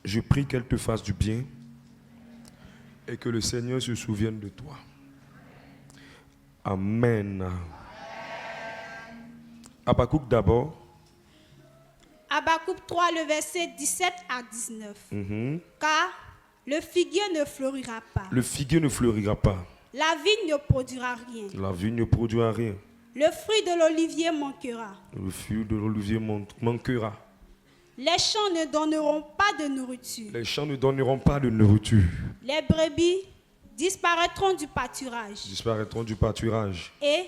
Je prie qu'elle te fasse du bien et que le Seigneur se souvienne de toi. Amen. Habakkuk d'abord. Habakkuk 3, le verset 17 à 19. Car le figuier ne fleurira pas. Le figuier ne fleurira pas. La vigne ne produira rien. La vigne ne produira rien. Le fruit de l'olivier manquera. Le fruit de l'olivier manquera. Les champs ne donneront pas de nourriture. Les champs ne donneront pas de nourriture. Les brebis disparaîtront du pâturage. Disparaîtront du pâturage. Et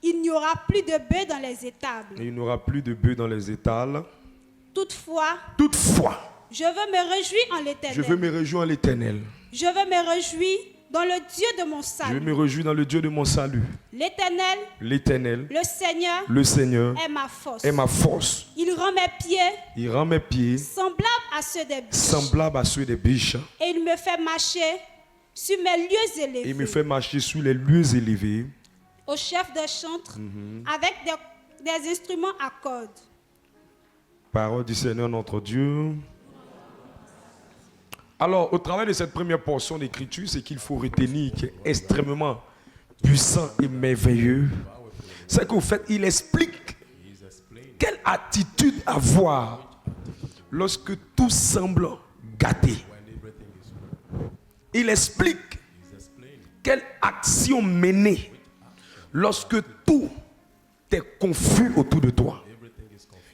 il n'y aura plus de bœufs dans les étables. Et il n'y aura plus de bœufs dans les étals. Toutefois, je veux me réjouir en l'Éternel. Je veux me réjouir en l'Éternel. Je veux me réjouir dans le Dieu de mon salut. Je veux me réjouir dans le Dieu de mon salut. L'Éternel, le Seigneur est ma force. Est ma force. Il rend mes pieds semblables à ceux des biches. Et il me fait marcher sur mes lieux élevés. Il me fait marcher sur les lieux élevés. Au chef de chantre, avec des instruments à cordes. Parole du Seigneur notre Dieu. Alors, au travers de cette première portion d'écriture, c'est qu'il faut retenir qui est extrêmement puissant et merveilleux. C'est qu'au fait, il explique quelle attitude avoir lorsque tout semble gâté. Il explique quelle action mener lorsque tout est confus autour de toi.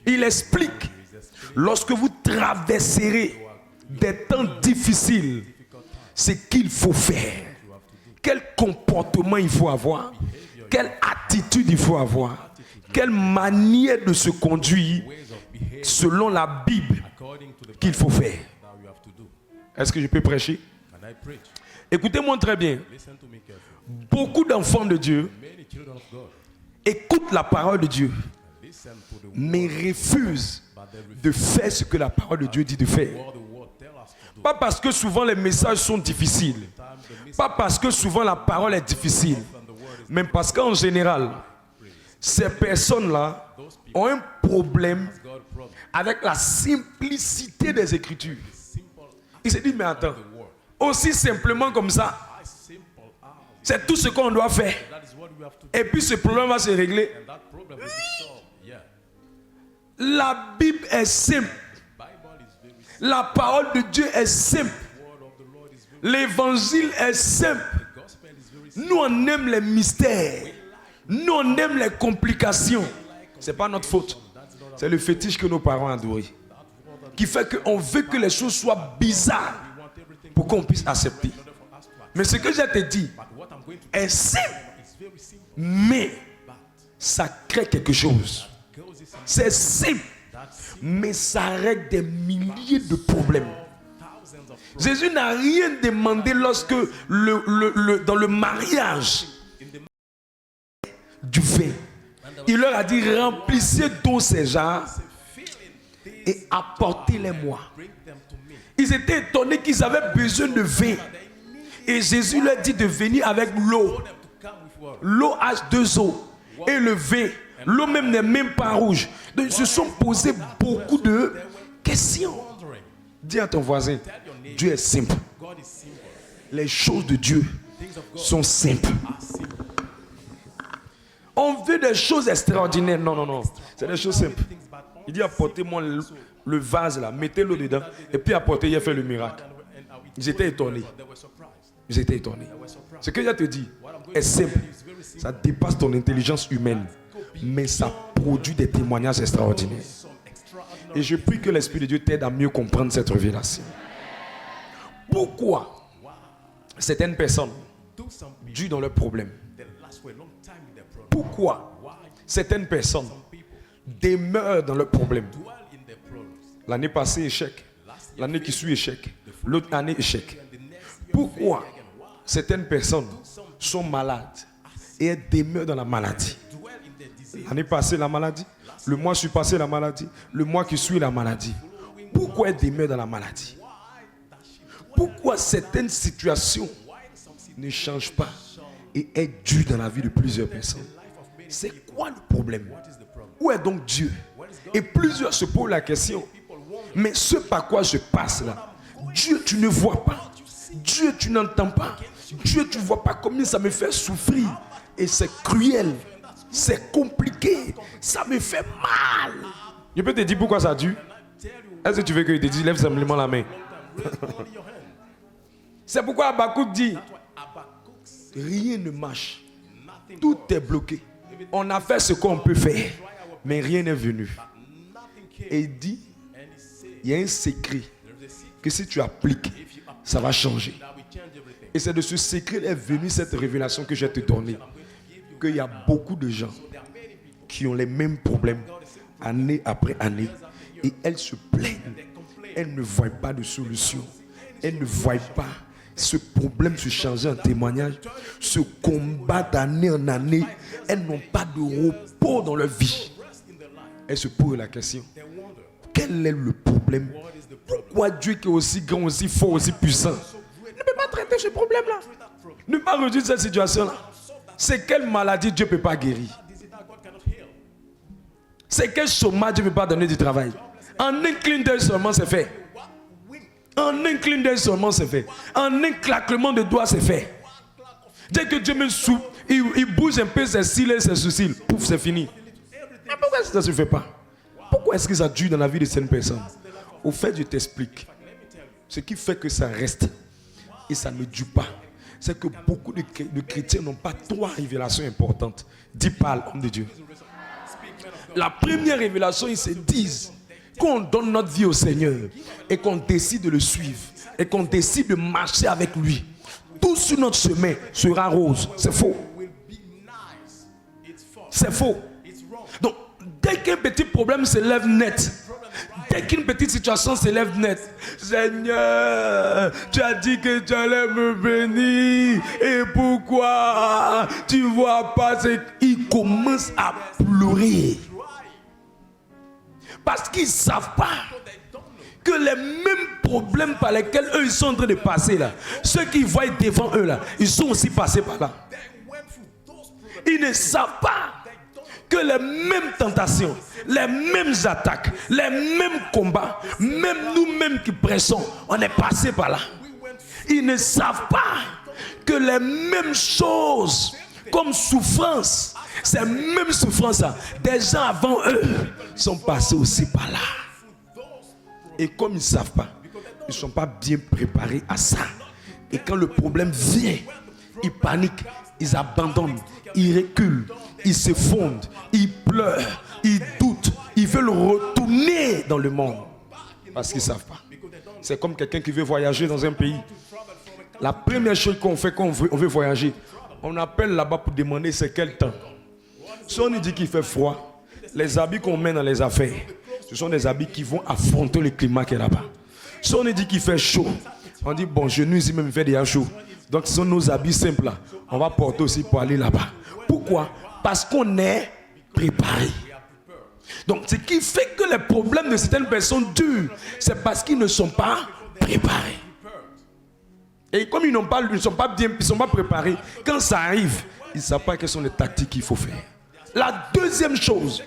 Il explique lorsque vous traverserez des temps difficiles, ce qu'il faut faire, quel comportement il faut avoir, quelle attitude il faut avoir, quelle manière de se conduire selon la Bible qu'il faut faire. Est-ce que je peux prêcher? Écoutez-moi très bien. Beaucoup d'enfants de Dieu écoutent la parole de Dieu, mais refusent de faire ce que la parole de Dieu dit de faire. Pas parce que souvent les messages sont difficiles, pas parce que souvent la parole est difficile, mais parce qu'en général, ces personnes-là ont un problème avec la simplicité des Écritures. Ils se disent, mais attends, aussi simplement comme ça, c'est tout ce qu'on doit faire. Et puis ce problème va se régler. La Bible est simple. La parole de Dieu est simple. L'évangile est simple. Nous on aime les mystères. Nous on aime les complications. Ce n'est pas notre faute. C'est le fétiche que nos parents ont adoré. Qui fait qu'on veut que les choses soient bizarres pour qu'on puisse accepter. Mais ce que je te dis est simple. Mais ça crée quelque chose. C'est simple. Mais ça règle des milliers de problèmes. Jésus n'a rien demandé lorsque dans le mariage du vin, il leur a dit remplissez d'eau ces jarres et apportez-les-moi. Ils étaient étonnés qu'ils avaient besoin de vin. Et Jésus leur dit de venir avec l'eau. L'eau H2O et le vin. L'eau même n'est même pas rouge. Donc ils se sont posés beaucoup de questions. Dis à ton voisin, Dieu est simple. Les choses de Dieu sont simples. On veut des choses extraordinaires. Non, non, non. C'est des choses simples. Il dit apportez-moi le vase là, mettez l'eau dedans. Et puis apportez, il a fait le miracle. Ils étaient étonnés. Ils étaient étonnés. Ce que je te dis est simple. Ça dépasse ton intelligence humaine. Mais ça produit des témoignages extraordinaires. Et je prie que l'Esprit de Dieu t'aide à mieux comprendre cette révélation. Pourquoi certaines personnes durent dans leurs problèmes? Pourquoi certaines personnes demeurent dans leurs problèmes? L'année passée, échec. L'année qui suit, échec. L'autre année, échec. Pourquoi certaines personnes sont malades et elles demeurent dans la maladie? L'année passée, la maladie. Le mois passé, la maladie. Le mois qui suit, la maladie. Pourquoi elles demeurent dans la maladie? Pourquoi certaines situations ne changent pas et elles durent dans la vie de plusieurs personnes? C'est quoi le problème? Où est donc Dieu? Et plusieurs se posent la question. Mais ce par quoi je passe là, Dieu, tu ne vois pas. Dieu, tu n'entends pas. Dieu, tu ne vois pas combien ça me fait souffrir. Et c'est cruel. C'est compliqué. Ça me fait mal. Je peux te dire pourquoi ça dure. Est-ce que tu veux que je te dise, lève simplement la main. C'est pourquoi Habakkuk dit, rien ne marche. Tout est bloqué. On a fait ce qu'on peut faire, mais rien n'est venu. Et il dit, il y a un secret que si tu appliques, ça va changer. Et c'est de ce secret est venue cette révélation que je vais te donner. Qu'il y a beaucoup de gens qui ont les mêmes problèmes année après année. Et elles se plaignent. Elles ne voient pas de solution. Elles ne voient pas ce problème se changer en témoignage. Ce combat d'année en année. Elles n'ont pas de repos dans leur vie. Elles se posent la question. Quel est le problème? Pourquoi Dieu qui est aussi grand, aussi fort, aussi puissant ne peut pas traiter ce problème-là? Ne pas résoudre cette situation-là. C'est quelle maladie Dieu ne peut pas guérir? C'est quel chômage Dieu ne peut pas donner du travail? En un clin d'œil seulement, c'est fait. En un clin d'œil seulement, c'est fait. En un claquement de doigts, c'est fait. Dès que Dieu me souffle, il bouge un peu ses cils et ses sourcils. Pouf, c'est fini. Mais pourquoi ça ne se fait pas? Pourquoi est-ce que ça dure dans la vie de certaines personnes? Au fait, je t'explique. Ce qui fait que ça reste et ça ne dure pas, c'est que beaucoup de chrétiens n'ont pas trois révélations importantes. Dis parle, homme de Dieu. La première révélation, ils se disent qu'on donne notre vie au Seigneur et qu'on décide de le suivre et qu'on décide de marcher avec lui. Tout sur notre chemin sera rose. C'est faux. C'est faux. Donc, dès qu'un petit problème se lève net, dès qu'une petite situation se lève net, Seigneur, tu as dit que tu allais me bénir. Et pourquoi tu ne vois pas? Ils commencent à pleurer. Parce qu'ils ne savent pas que les mêmes problèmes par lesquels eux ils sont en train de passer là, ceux qui voient devant eux là, ils sont aussi passés par là. Ils ne savent pas que les mêmes tentations, les mêmes attaques, les mêmes combats, même nous-mêmes qui pressons, on est passé par là. Ils ne savent pas que les mêmes choses, comme souffrance, ces mêmes souffrances-là, des gens avant eux sont passés aussi par là. Et comme ils ne savent pas, ils ne sont pas bien préparés à ça. Et quand le problème vient, ils paniquent, ils abandonnent, ils reculent, ils se fondent, ils pleurent, ils doutent, ils veulent retourner dans le monde. Parce qu'ils ne savent pas. C'est comme quelqu'un qui veut voyager dans un pays. La première chose qu'on fait quand on veut voyager, on appelle là-bas pour demander c'est quel temps. Si on nous dit qu'il fait froid, les habits qu'on met dans les affaires, ce sont des habits qui vont affronter le climat qui est là-bas. Si on nous dit qu'il fait chaud, on dit bon, je nous ici même fait déjà chaud. Donc ce sont nos habits simples là. On va porter aussi pour aller là-bas. Pourquoi? Parce qu'on est préparé. Donc ce qui fait que les problèmes de certaines personnes durent, c'est parce qu'ils ne sont pas préparés. Et comme ils ne sont pas bien, ils ne sont pas préparés, quand ça arrive, ils ne savent pas quelles sont les tactiques qu'il faut faire. La deuxième chose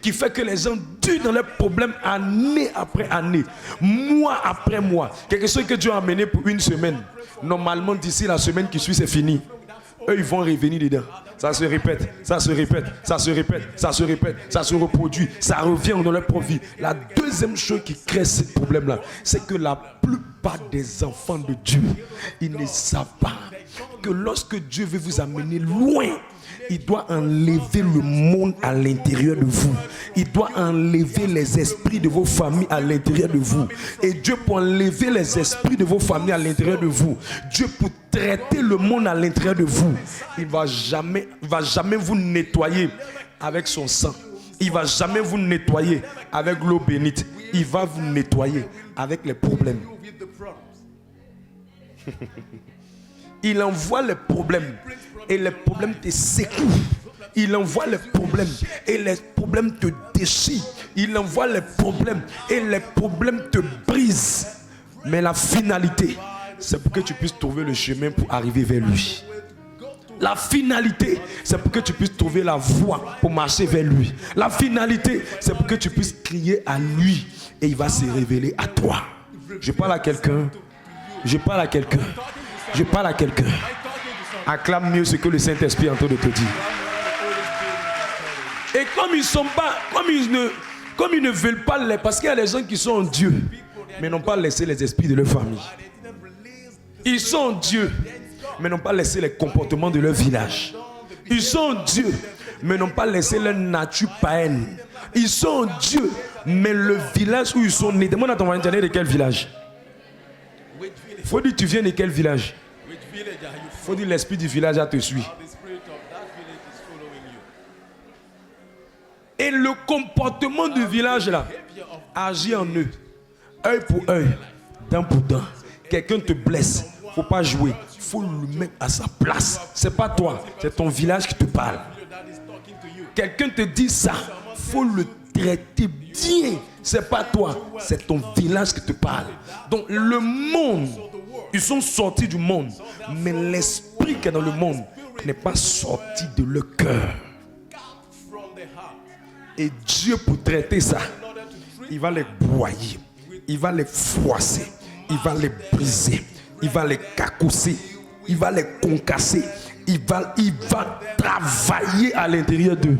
qui fait que les gens durent dans leurs problèmes année après année, mois après mois, quelque chose que Dieu a amené pour une semaine, normalement d'ici la semaine qui suit c'est fini. Eux ils vont revenir dedans. Ça se répète, ça se répète, ça se répète, ça se répète, ça se reproduit, ça revient dans leur propre vie. La deuxième chose qui crée ce problème-là, c'est que la plupart des enfants de Dieu, ils ne savent pas que lorsque Dieu veut vous amener loin, il doit enlever le monde à l'intérieur de vous. Il doit enlever les esprits de vos familles à l'intérieur de vous. Et Dieu pour enlever les esprits de vos familles à l'intérieur de vous, Dieu pour traiter le monde à l'intérieur de vous, il ne va jamais vous nettoyer avec son sang. Il ne va jamais vous nettoyer avec l'eau bénite. Il va vous nettoyer avec les problèmes. Il envoie les problèmes et les problèmes te secouent. Il envoie les problèmes et les problèmes te déchirent. Il envoie les problèmes et les problèmes te brisent. Mais la finalité, c'est pour que tu puisses trouver le chemin pour arriver vers lui. La finalité, c'est pour que tu puisses trouver la voie pour marcher vers lui. La finalité, c'est pour que tu puisses crier à lui et il va se révéler à toi. Je parle à quelqu'un. Je parle à quelqu'un. Je parle à quelqu'un. Acclame mieux ce que le Saint-Esprit est en train de te dire. Et comme ils ne veulent pas les... Parce qu'il y a des gens qui sont en Dieu, mais n'ont pas laissé les esprits de leur famille. Ils sont en Dieu, mais n'ont pas laissé les comportements de leur village. Ils sont en Dieu, mais n'ont pas laissé leur nature païenne. Ils sont en Dieu, mais le village où ils sont nés... Demande à ton voisin, tu es né de quel village? Faut dire, tu viens de quel village? Faut dire, l'esprit du village te suit. Et le comportement du village là agit en eux. Œil pour œil, dent pour dent. Quelqu'un te blesse, faut pas jouer. Faut le mettre à sa place. C'est pas toi, c'est ton village qui te parle. Quelqu'un te dit ça, faut le traiter bien. C'est pas toi, c'est ton village qui te parle. Donc le monde, ils sont sortis du monde, mais l'esprit qui est dans le monde n'est pas sorti de leur cœur. Et Dieu, pour traiter ça, il va les broyer, il va les froisser, il va les briser, il va les cacousser, il va les concasser, il va travailler à l'intérieur d'eux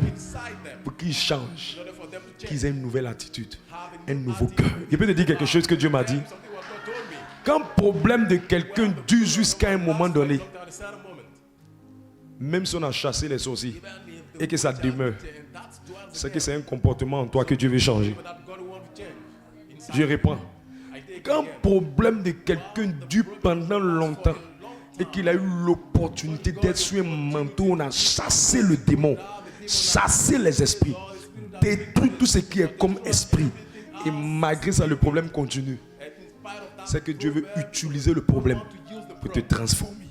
pour qu'ils changent, qu'ils aient une nouvelle attitude, un nouveau cœur. Je peux te dire quelque chose que Dieu m'a dit. Quand le problème de quelqu'un dure jusqu'à un moment donné, même si on a chassé les sorciers et que ça demeure, c'est que c'est un comportement en toi que Dieu veut changer. Je réponds. Quand le problème de quelqu'un dure pendant longtemps et qu'il a eu l'opportunité d'être sur un manteau, on a chassé le démon, chassé les esprits, détruit tout ce qui est comme esprit. Et malgré ça, le problème continue. C'est que Dieu veut utiliser le problème pour te transformer,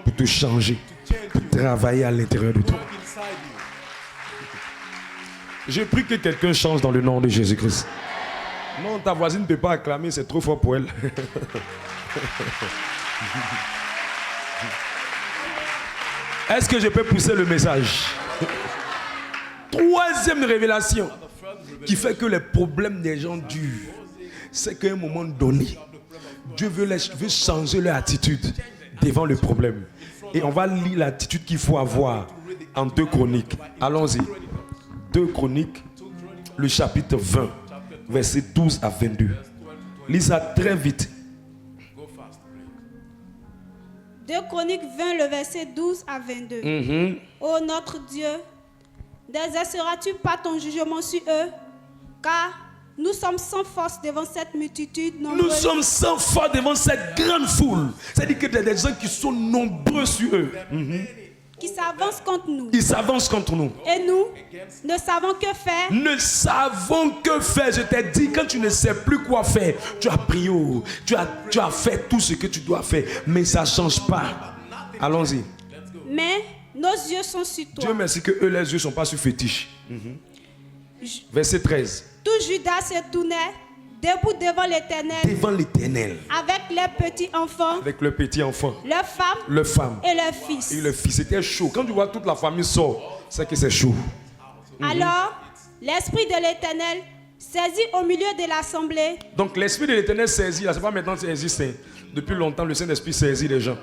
pour te changer, pour travailler à l'intérieur de toi. Je prie que quelqu'un change dans le nom de Jésus-Christ. Non, ta voisine ne peut pas acclamer, c'est trop fort pour elle. Est-ce que je peux pousser le message? Troisième révélation qui fait que les problèmes des gens durent, c'est qu'à un moment donné, Dieu veut changer leur attitude devant le problème. Et on va lire l'attitude qu'il faut avoir en 2 Chroniques. Allons-y. 2 Chroniques, le chapitre 20, versets 12 à 22. Lis ça très vite. 2 Chroniques 20, le verset 12 à 22. Ô notre Dieu, n'exerceras-tu pas ton jugement sur eux? Car nous sommes sans force devant cette multitude nombreuse. Nous sommes sans force devant cette grande foule. C'est-à-dire qu'il y a des gens qui sont nombreux sur eux. Qui s'avancent contre nous. Ils s'avancent contre nous. Et nous ne savons que faire. Ne savons que faire. Je t'ai dit, quand tu ne sais plus quoi faire, tu as prié, tu as fait tout ce que tu dois faire, mais ça ne change pas. Allons-y. Mais nos yeux sont sur toi. Dieu merci que eux, les yeux ne sont pas sur fétiche. Verset 13. Tout Judas se tournait debout devant l'Éternel. Devant l'Éternel. Avec les petits enfants. Avec le petit enfant. Leurs femmes. Et leurs fils. Et le fils. C'était chaud. Quand tu vois toute la famille sort, c'est que c'est chaud. Alors, l'esprit de l'Éternel saisit au milieu de l'assemblée. Donc l'esprit de l'Éternel saisit. Là, c'est pas maintenant saisi, c'est depuis longtemps le Saint-Esprit saisit les gens.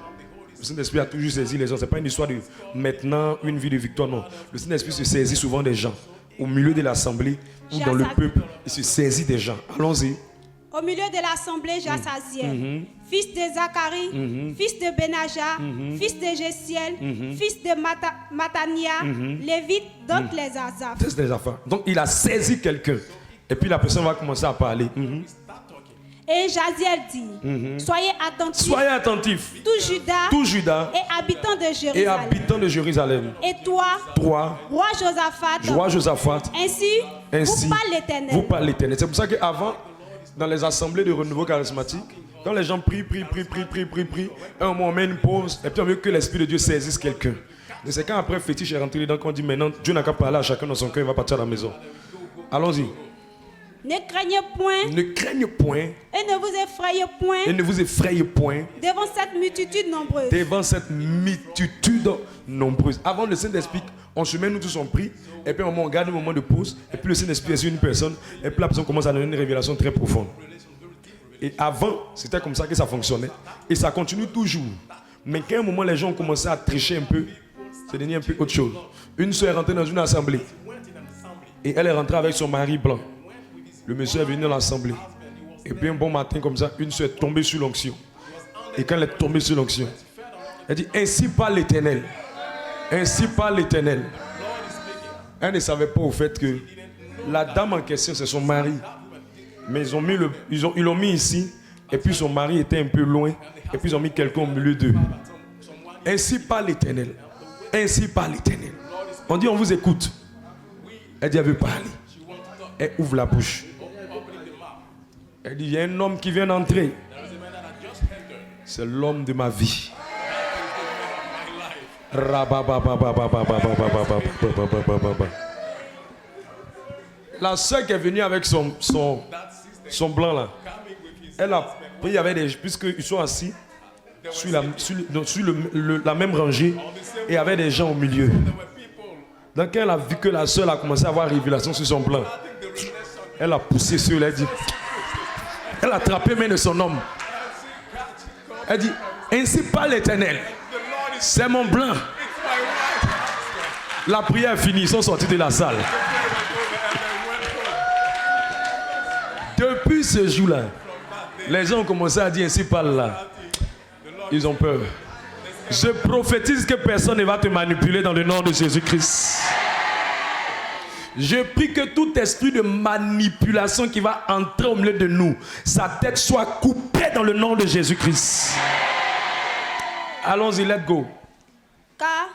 Le Saint-Esprit a toujours saisi les gens. C'est pas une histoire de maintenant une vie de victoire, non. Le Saint-Esprit se saisit souvent des gens. Au milieu de l'assemblée ou dans le peuple, il se saisit des gens. Allons-y. Au milieu de l'assemblée, Jasaziel, fils de Zacharie, fils de Benaja, fils de Jesiel, fils de Matania, Lévite, donc les Azaph. C'est des affaires. Donc il a saisi quelqu'un. Et puis la personne va commencer à parler. Et Jaziel dit, soyez attentifs. Soyez attentifs. Tout Juda. Et habitants de Jérusalem. Et toi, roi Josaphat. Ainsi vous parle l'Éternel. Vous parle l'Éternel. C'est pour ça qu'avant, dans les assemblées de renouveau charismatique, quand les gens prient, un moment on met une pause, et puis on veut que l'Esprit de Dieu saisisse quelqu'un. Mais c'est quand après fétiche est rentré dedans qu'on dit maintenant, Dieu n'a qu'à parler à chacun dans son cœur, il va partir à la maison. Allons-y. Ne craignez point. Ne craignez point. Et ne vous effrayez point. Et ne vous effrayez point. Devant cette multitude nombreuse. Devant cette multitude nombreuse. Avant le Saint-Esprit, on se met nous tous en prie. Et puis on garde un moment de pause. Et puis le Saint-Esprit est sur une personne. Et puis la personne commence à donner une révélation très profonde. Et avant, c'était comme ça que ça fonctionnait. Et ça continue toujours. Mais qu'à un moment, les gens ont commencé à tricher un peu. C'est devenu un peu autre chose. Une soeur est rentrée dans une assemblée. Et elle est rentrée avec son mari blanc. Le monsieur est venu dans l'assemblée. Et puis un bon matin comme ça, une soeur est tombée sur l'onction. Et quand elle est tombée sur l'onction, elle dit, ainsi parle l'Éternel. Ainsi parle l'Éternel. Elle ne savait pas au fait que la dame en question, c'est son mari. Mais ils l'ont mis ici. Et puis son mari était un peu loin. Et puis ils ont mis quelqu'un au milieu d'eux. Ainsi parle l'Éternel. Ainsi parle l'Éternel. On dit, on vous écoute. Elle dit, elle veut parler. Elle ouvre la bouche. Elle dit, il y a un homme qui vient d'entrer. C'est l'homme de ma vie. La soeur qui est venue avec son blanc là, elle a pris, il y avait puisqu'ils sont assis sur la même rangée et il y avait des gens au milieu. Donc quand elle a vu que la soeur a commencé à avoir révélation sur son blanc, elle a poussé sur elle, elle dit, elle a attrapé main de son homme. Elle dit, ainsi parle l'Éternel, c'est mon blanc. La prière est finie, ils sont sortis de la salle. Depuis ce jour-là, les gens ont commencé à dire ainsi parle là. Ils ont peur. Je prophétise que personne ne va te manipuler dans le nom de Jésus-Christ. Je prie que tout esprit de manipulation qui va entrer au milieu de nous, sa tête soit coupée dans le nom de Jésus-Christ. Allons-y, let's go. Car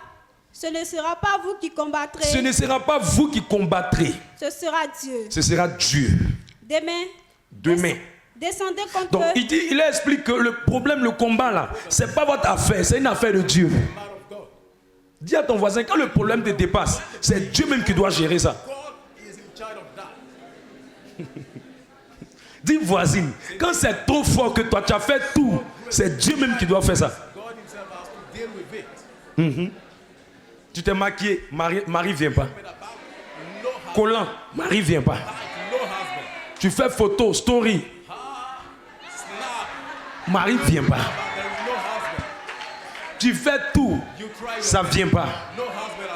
ce ne sera pas vous qui combattrez. Ce ne sera pas vous qui combattrez. Ce sera Dieu. Ce sera Dieu. Demain. Descendez contre donc, eux. Il explique que le problème, le combat là, c'est pas votre affaire, c'est une affaire de Dieu. Dis à ton voisin, quand le problème te dépasse, c'est Dieu même qui doit gérer ça. Dis voisine, quand c'est trop fort que toi, tu as fait tout, c'est Dieu même qui doit faire ça. Tu t'es maquillé, Marie vient pas. Collant, Marie vient pas. Tu fais photo, story, Marie vient pas. Tu fais tout, ça vient pas.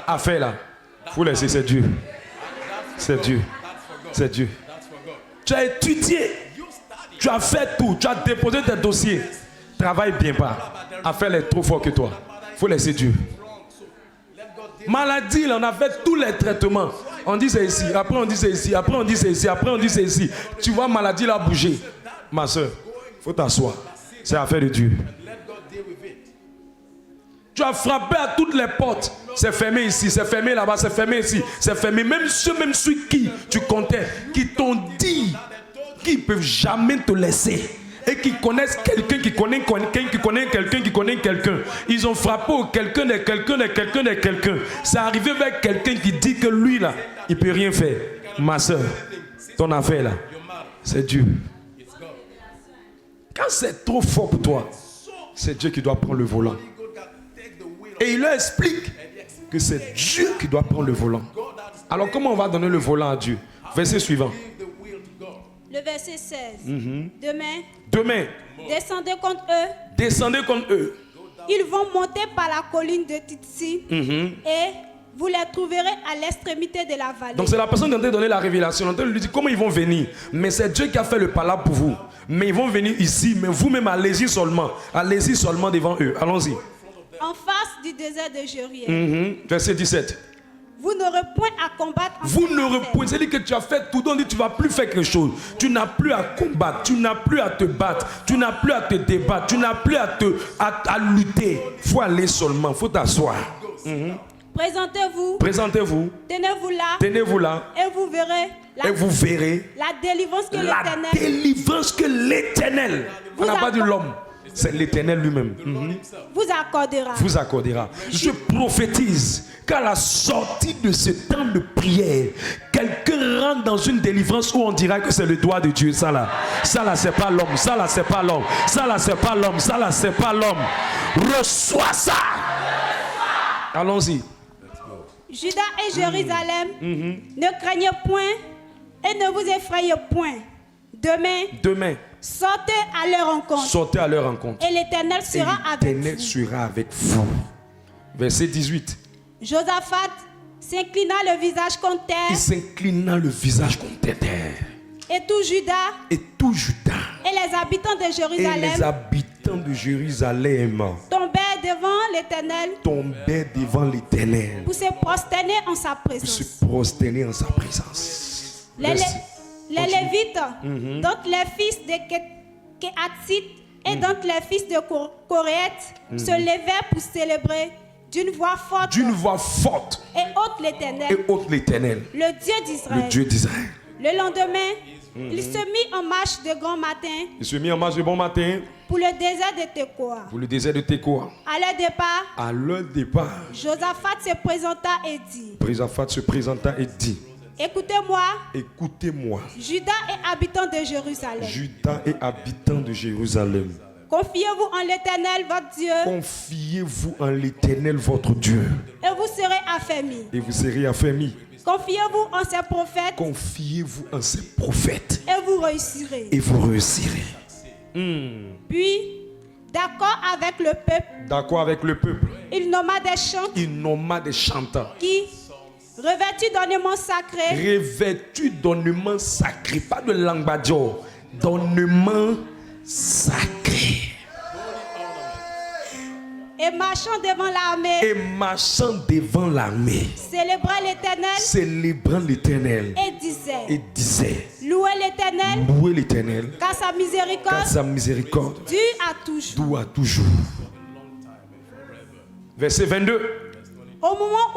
Affaire là, faut laisser, c'est Dieu. C'est Dieu. C'est Dieu. Tu as étudié, tu as fait tout, tu as déposé tes dossiers. Travaille bien pas. Affaire est trop fort que toi. Faut laisser Dieu. Maladie, là, on a fait tous les traitements. On dit c'est ici, après on dit c'est ici, après on dit c'est ici, après on dit c'est ici. Tu vois maladie là bouger. Ma soeur, faut t'asseoir. C'est affaire de Dieu. Tu as frappé à toutes les portes. C'est fermé ici, c'est fermé là-bas, c'est fermé ici, c'est fermé. Même ceux qui tu comptais, qui t'ont dit qu'ils ne peuvent jamais te laisser. Et qui connaissent quelqu'un, qui connaît quelqu'un, qui connaît quelqu'un, qui connaît quelqu'un. Ils ont frappé au quelqu'un de quelqu'un de quelqu'un de quelqu'un. C'est arrivé vers quelqu'un qui dit que lui là, il ne peut rien faire. Ma soeur, ton affaire là, c'est Dieu. Quand c'est trop fort pour toi, c'est Dieu qui doit prendre le volant. Et il leur explique que c'est Dieu qui doit prendre le volant. Alors comment on va donner le volant à Dieu? Verset suivant. Le verset 16. Demain, descendez contre eux. Descendez contre eux. Ils vont monter par la colline de Titsi. Et vous les trouverez à l'extrémité de la vallée. Donc c'est la personne qui est en train de donner la révélation. On lui dit comment ils vont venir. Mais c'est Dieu qui a fait le palabre pour vous. Mais ils vont venir ici. Mais vous-même allez-y seulement. Allez-y seulement devant eux. Allons-y. En face du désert de Jériel. Verset 17. Vous n'aurez point à combattre. Vous n'aurez point. C'est-à-dire que tu as fait tout. Donc tu ne vas plus faire quelque chose. Tu n'as plus à combattre. Tu n'as plus à te battre. Tu n'as plus à te débattre. Tu n'as plus à lutter. Il faut aller seulement. Il faut t'asseoir. Présentez-vous. Présentez-vous. Tenez-vous là. Tenez-vous là. Et vous verrez. La délivrance que l'Éternel. La délivrance que l'Éternel. On n'a pas dit l'homme. C'est l'Éternel lui-même. Vous accordera. Je prophétise qu'à la sortie de ce temps de prière, quelqu'un rentre dans une délivrance où on dira que c'est le doigt de Dieu. Ça là, c'est pas l'homme. Ça là, c'est pas l'homme. Ça là, c'est pas l'homme. Ça là, c'est pas l'homme. Reçois ça. Allons-y. Juda et Jérusalem, ne craignez point et ne vous effrayez point. Demain, Sortez à leur rencontre. Sortez à leur rencontre. Et l'Éternel sera avec vous. Sera avec vous. Verset 18. Josaphat s'inclina le visage contre terre. Il s'inclina le visage contre terre. Et tout Juda. Et tout Juda. Et les habitants de Jérusalem. Et les habitants de Jérusalem. Tombèrent devant l'Éternel. Tombaient devant l'Éternel. Pour se prosterner en sa présence. Pour se prosterner en sa présence. Les Lévites, dont les fils de Kehatite et dont les fils de Koréette se levèrent pour célébrer d'une voix forte. D'une voix forte. Et ôte l'Éternel. Et ôte l'Éternel. Le Dieu d'Israël. Le Dieu d'Israël. Le lendemain, il se mit en marche de grand matin. Il se mit en marche de bon matin. Pour le désert de Tekoa. Pour le désert de Tekoa. À leur départ. À leur départ. Josaphat se présenta et dit. Josaphat se présenta et dit. Écoutez-moi. Écoutez-moi. Judas et habitants de Jérusalem. Judas et habitants de Jérusalem. Confiez-vous en l'Éternel votre Dieu. Confiez-vous en l'Éternel votre Dieu. Et vous serez affermis. Et vous serez affermis. Confiez-vous en ses prophètes. Confiez-vous en ses prophètes. Et vous réussirez. Et vous réussirez. Puis, d'accord avec le peuple. D'accord avec le peuple. Il nomma des chants. Il nomma des chanteurs. Qui, revêtus d'ornements sacrés. Revêtus d'ornements sacrés. Pas de langue badjo. D'ornements sacrés. Et marchant devant l'armée. Et marchant devant l'armée. Célébrant l'Éternel. Célébrant l'Éternel. Et disait. Et disait. Louez l'Éternel. Louez l'Éternel. Car sa miséricorde. Car sa miséricorde. Dure à toujours. Dure à toujours. Verset 22. Au moment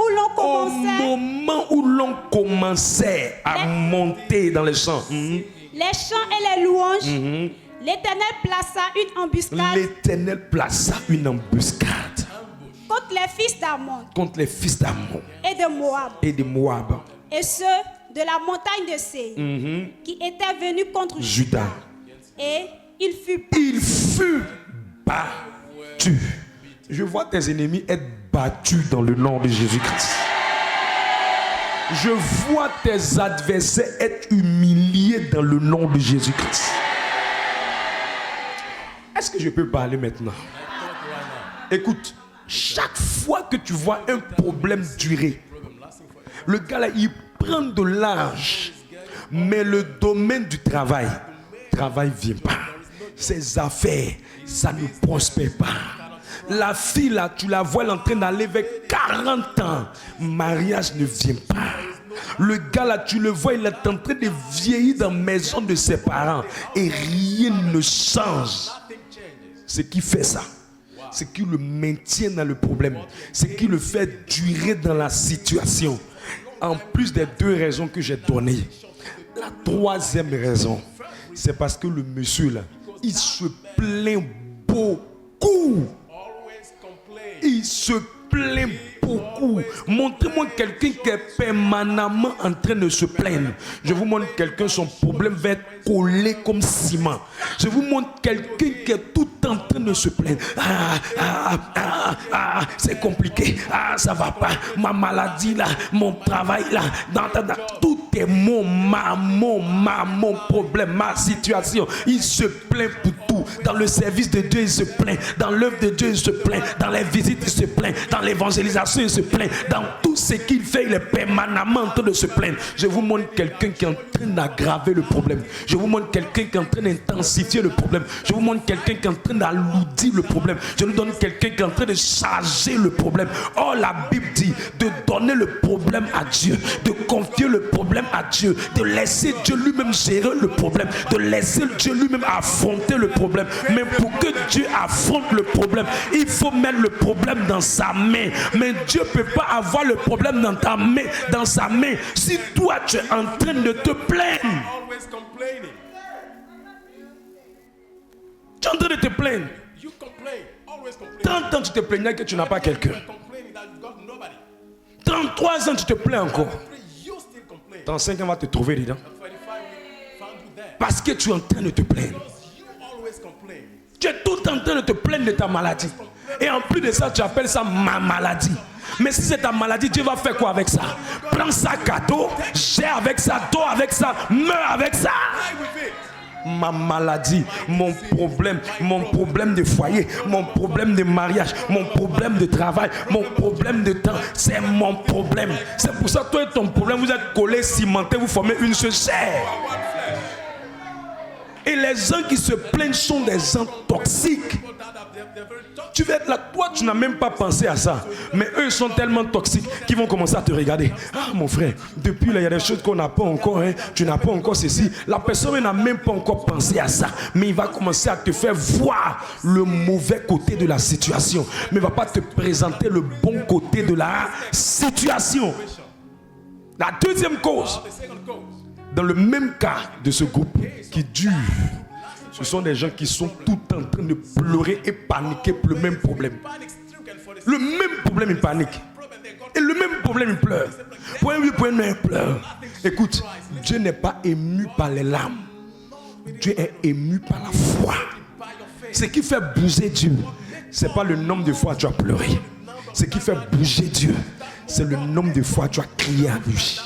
où l'on commençait à monter dans les champs. Les chants et les louanges. L'Éternel plaça une embuscade. L'Éternel plaça une embuscade. Contre les fils d'Ammon. Contre les fils d'Ammon. Et de Moab. Et de Moab. Et ceux de la montagne de Séir. Qui étaient venus contre Juda. Et il fut battu. Je vois tes ennemis être battus dans le nom de Jésus-Christ. Je vois tes adversaires être humiliés dans le nom de Jésus-Christ. Est-ce que je peux parler maintenant? Écoute, chaque fois que tu vois un problème durer, le gars là, il prend de l'âge, mais le domaine du travail ne vient pas. Ses affaires, ça ne prospère pas. La fille là, tu la vois, elle est en train d'aller vers 40 ans. Mariage ne vient pas. Le gars là, tu le vois, il est en train de vieillir dans la maison de ses parents. Et rien ne change. Ce qui fait ça, ce qui le maintient dans le problème, ce qui le fait durer dans la situation. En plus des deux raisons que j'ai données. La troisième raison, c'est parce que le monsieur là, il se plaint beaucoup. Il se plaint beaucoup. Montrez-moi quelqu'un qui est permanemment en train de se plaindre. Je vous montre quelqu'un, son problème va être collé comme ciment. Je vous montre quelqu'un qui est tout en train de se plaindre. C'est compliqué. Ça va pas. Ma maladie là, mon travail là, tout est mon problème, ma situation. Il se plaint pour tout. Dans le service de Dieu, il se plaint. Dans l'œuvre de Dieu, il se plaint. Dans les visites, il se plaint. Dans l'évangélisation, il se plaint. Dans tout ce qu'il fait, il est permanemment en train de se plaindre. Je vous montre quelqu'un qui est en train d'aggraver le problème. Je vous montre quelqu'un qui est en train d'intensifier le problème. Je vous montre quelqu'un qui est en train d'alourdir le problème. Je vous donne quelqu'un qui est en train de charger le problème. Oh, la Bible dit de donner le problème à Dieu, de confier le problème à Dieu, de laisser Dieu lui-même gérer le problème, de laisser Dieu lui-même affronter le problème. Mais pour que Dieu affronte le problème, il faut mettre le problème dans sa main. Mais Dieu ne peut pas avoir le problème dans ta main, dans sa main, si toi tu es en train de te plaindre. Tu es en train de te plaindre. 30 ans tu te plaignais que tu n'as pas quelqu'un. 33 ans tu te plains encore. Dans 5 ans on va te trouver dedans. Parce que tu es en train de te plaindre. Tu es tout en train de te plaindre de ta maladie. Et en plus de ça, tu appelles ça ma maladie. Mais si c'est ta maladie, Dieu va faire quoi avec ça? Prends ça cadeau, gère avec ça, dors avec ça, meurs avec ça. ma maladie, mon problème de foyer, mon problème de mariage, mon problème de travail, mon problème de temps, c'est mon problème. C'est pour ça que toi et ton problème, vous êtes collés, cimentés, vous formez une seule chair. Et les gens qui se plaignent sont des gens toxiques. Tu vas être là, toi tu n'as même pas pensé à ça. Mais eux sont tellement toxiques qu'ils vont commencer à te regarder. Ah mon frère, depuis là il y a des choses qu'on n'a pas encore. Hein. Tu n'as pas encore ceci. La personne n'a même pas encore pensé à ça. Mais il va commencer à te faire voir le mauvais côté de la situation. Mais il ne va pas te présenter le bon côté de la situation. La deuxième cause, dans le même cas de ce groupe qui dure, ce sont des gens qui sont tout en train de pleurer et paniquer pour le même problème. Le même problème, ils paniquent. Et le même problème, ils pleurent. Point oui, point non, ils pleurent. Écoute, Dieu n'est pas ému par les larmes. Dieu est ému par la foi. Ce qui fait bouger Dieu, ce n'est pas le nombre de fois que tu as pleuré. Ce qui fait bouger Dieu, c'est le nombre de fois que tu as crié à lui.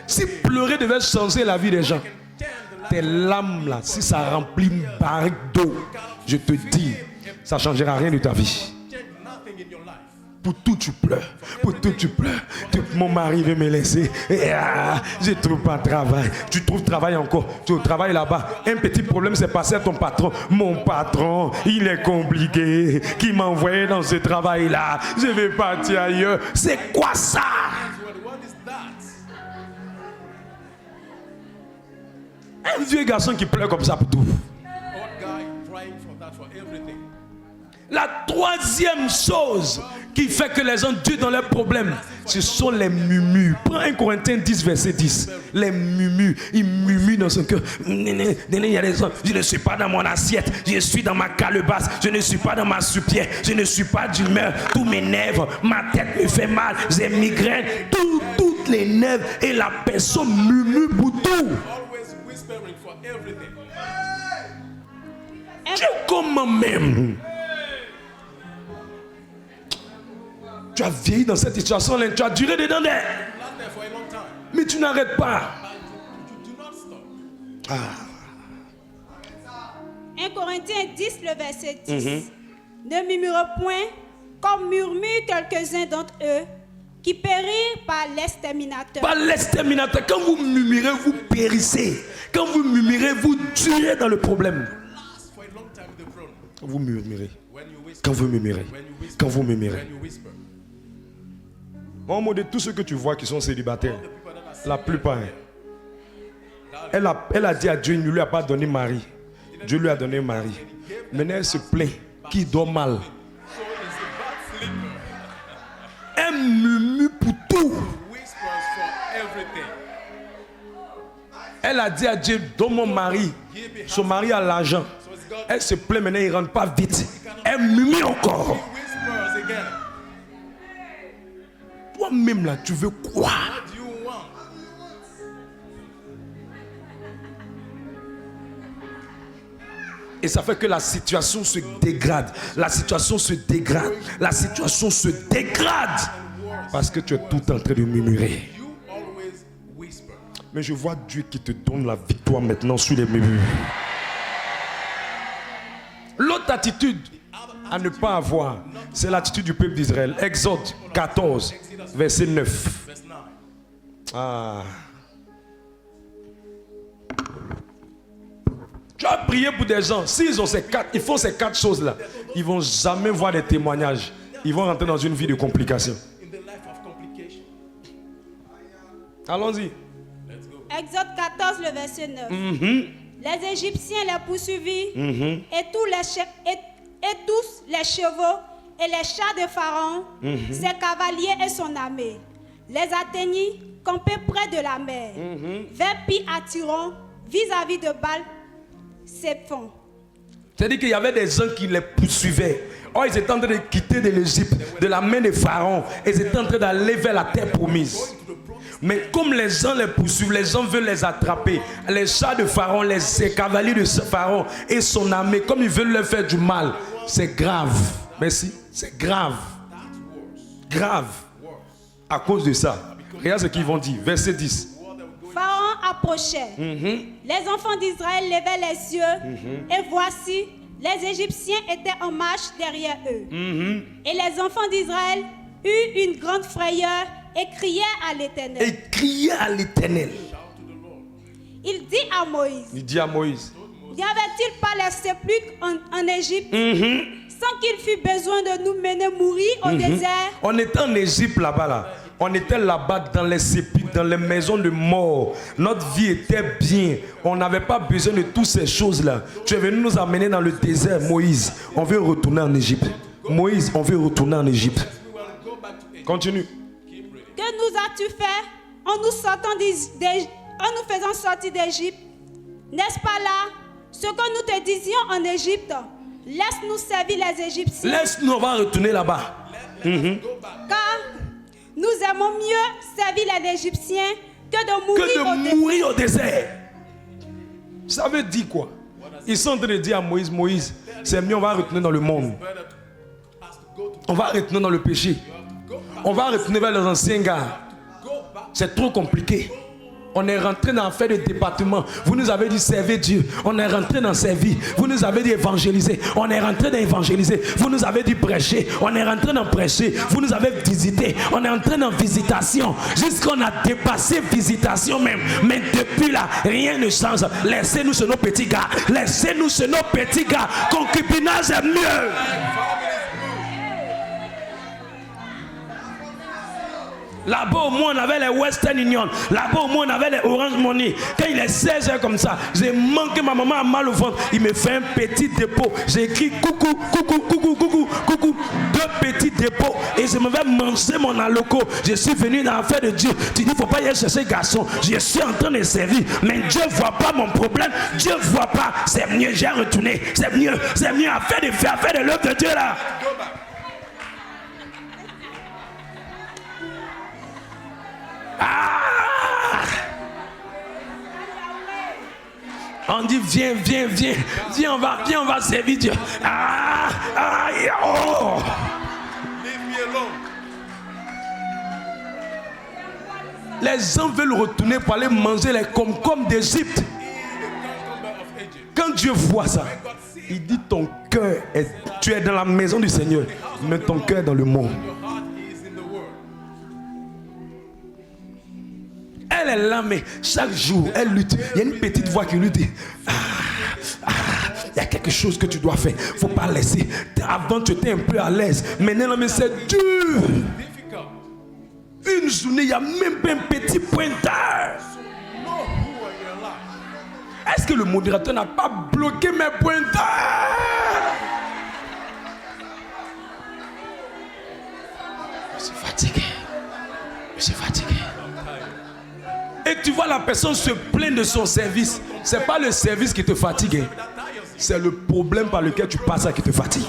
Si pleurer devait changer la vie des gens, tes larmes là, si ça remplit une barrique d'eau, je te dis, ça ne changera rien de ta vie. Pour tout tu pleures, pour tout tu pleures. Mon mari veut me laisser, je ne trouve pas de travail. Tu trouves travail encore, tu es au travail là-bas. Un petit problème s'est passé à ton patron. Mon patron, il est compliqué, qui m'a envoyé dans ce travail-là. Je vais partir ailleurs. C'est quoi ça? Un vieux garçon qui pleure comme ça pour tout. La troisième chose qui fait que les gens durent dans leurs problèmes, ce sont les murmures. Prends 1 Corinthiens 10, verset 10. Les murmures, ils murmurent dans son cœur. Il y a des gens, je ne suis pas dans mon assiette, je suis dans ma calebasse, je ne suis pas dans ma soupière, je ne suis pas d'humeur, tout m'énerve, ma tête me fait mal, j'ai migraine, toutes les nerfs et la personne murmure pour tout. Dieu, comment même? Tu as vieilli dans cette situation-là, tu as duré dedans d'elle. Mais tu n'arrêtes pas. 1 Corinthiens 10, le verset 10. Ne murmurez point, comme murmurent quelques-uns d'entre eux, qui périrent par l'exterminateur. Par l'exterminateur. Quand vous murmurez, vous périssez. Quand vous murmurez, vous durez dans le problème. Quand vous murmurez. Quand vous murmurez. Quand vous murmurez. Au mot de tous ceux que tu vois qui sont célibataires, la plupart, elle a dit à Dieu, il ne lui a pas donné mari. Dieu lui a donné mari. Maintenant, elle se plaint qu'il dort mal. Elle murmure pour tout. Elle a dit à Dieu, donne mon mari. Son mari a l'argent. Elle se plaint maintenant, il ne rentre pas vite. Elle murmure encore. Toi-même là, tu veux quoi? Et ça fait que la situation se dégrade. La situation se dégrade. La situation se dégrade. Parce que tu es tout en train de murmurer. Mais je vois Dieu qui te donne la victoire maintenant sur les murmures. L'autre attitude à ne pas avoir, c'est l'attitude du peuple d'Israël. Exode 14, verset 9. Tu as prié pour des gens. S'ils ont ils font ces 4 choses-là, ils ne vont jamais voir des témoignages. Ils vont rentrer dans une vie de complications. Allons-y. Exode 14, le verset 9. Les Égyptiens les poursuivirent et tous les chevaux et les chars de Pharaon, ses cavaliers et son armée, les atteignirent campés près de la mer, vers Pi-Hatiron, vis-à-vis de Baal-Séphon. C'est-à-dire qu'il y avait des gens qui les poursuivaient. Oh, ils étaient en train de quitter de l'Égypte, de la main de Pharaon, et ils étaient en train d'aller vers la terre promise. Mais comme les gens les poursuivent, les gens veulent les attraper. Les chars de Pharaon, les cavaliers de Pharaon et son armée, comme ils veulent leur faire du mal, c'est grave. Merci. C'est grave. Grave. À cause de ça. Regarde ce qu'ils vont dire. Verset 10. Pharaon approchait. Les enfants d'Israël levaient les yeux et voici, les Égyptiens étaient en marche derrière eux. Et les enfants d'Israël eurent une grande frayeur et criaient à l'Éternel. Il dit à Moïse. N'y avait-il pas les sépulcres en Égypte sans qu'il fût besoin de nous mener mourir au désert? On était en Égypte là-bas là. On était là-bas dans les sépulcres, dans les maisons de mort. Notre vie était bien. On n'avait pas besoin de toutes ces choses-là. Tu es venu nous amener dans le désert, Moïse. On veut retourner en Égypte. Moïse, on veut retourner en Égypte. Continue. Que nous as-tu fait en nous faisant sortir d'Égypte? N'est-ce pas là ce que nous te disions en Égypte? Laisse-nous servir les Égyptiens. Laisse-nous, on va retourner là-bas. Car nous aimons mieux servir les Égyptiens que de mourir, au désert. Ça veut dire quoi? Ils sont en train de dire à Moïse, Moïse, c'est mieux, on va retourner dans le monde. On va retourner dans le péché. On va retourner vers les anciens gars. C'est trop compliqué. On est rentré dans l'affaire de département. Vous nous avez dit servir Dieu. On est rentré dans servir. Vous nous avez dit évangéliser. On est rentré dans évangéliser. Vous nous avez dit prêcher. On est rentré dans prêcher. Vous nous avez visité. On est entré dans visitation. Jusqu'on a dépassé visitation même. Mais depuis là, rien ne change. Laissez-nous sur nos petits gars. Laissez-nous sur nos petits gars. Concubinage est mieux. Là-bas au moins on avait les Western Union. Là-bas au moins on avait les Orange Money. Quand il est 16h comme ça, j'ai manqué, ma maman a mal au ventre. Il me fait un petit dépôt. J'ai écrit coucou, coucou, coucou, coucou, coucou. 2 petits dépôts. Et je me vais manger mon alloco. Je suis venu dans l'affaire de Dieu. Tu dis, il ne faut pas y aller chercher garçon. Je suis en train de servir. Mais Dieu ne voit pas mon problème. Dieu ne voit pas. C'est mieux, j'ai retourné. C'est mieux affaire de l'œuvre de Dieu là. On dit viens, on va servir Dieu. Oh. Les gens veulent retourner pour aller manger les concombre d'Égypte. Quand Dieu voit ça, il dit ton cœur tu es dans la maison du Seigneur, mais ton cœur est dans le monde. Elle est là, mais chaque jour, elle lutte. Il y a une petite voix qui lui dit il y a quelque chose que tu dois faire. Il ne faut pas laisser. Avant, tu étais un peu à l'aise. Maintenant, mais c'est dur. Une journée, il n'y a même pas un petit pointeur. Est-ce que le modérateur n'a pas bloqué mes pointeurs? Je suis fatigué. Et tu vois la personne se plaindre de son service. Ce n'est pas le service qui te fatigue. C'est le problème par lequel tu passes qui te fatigue.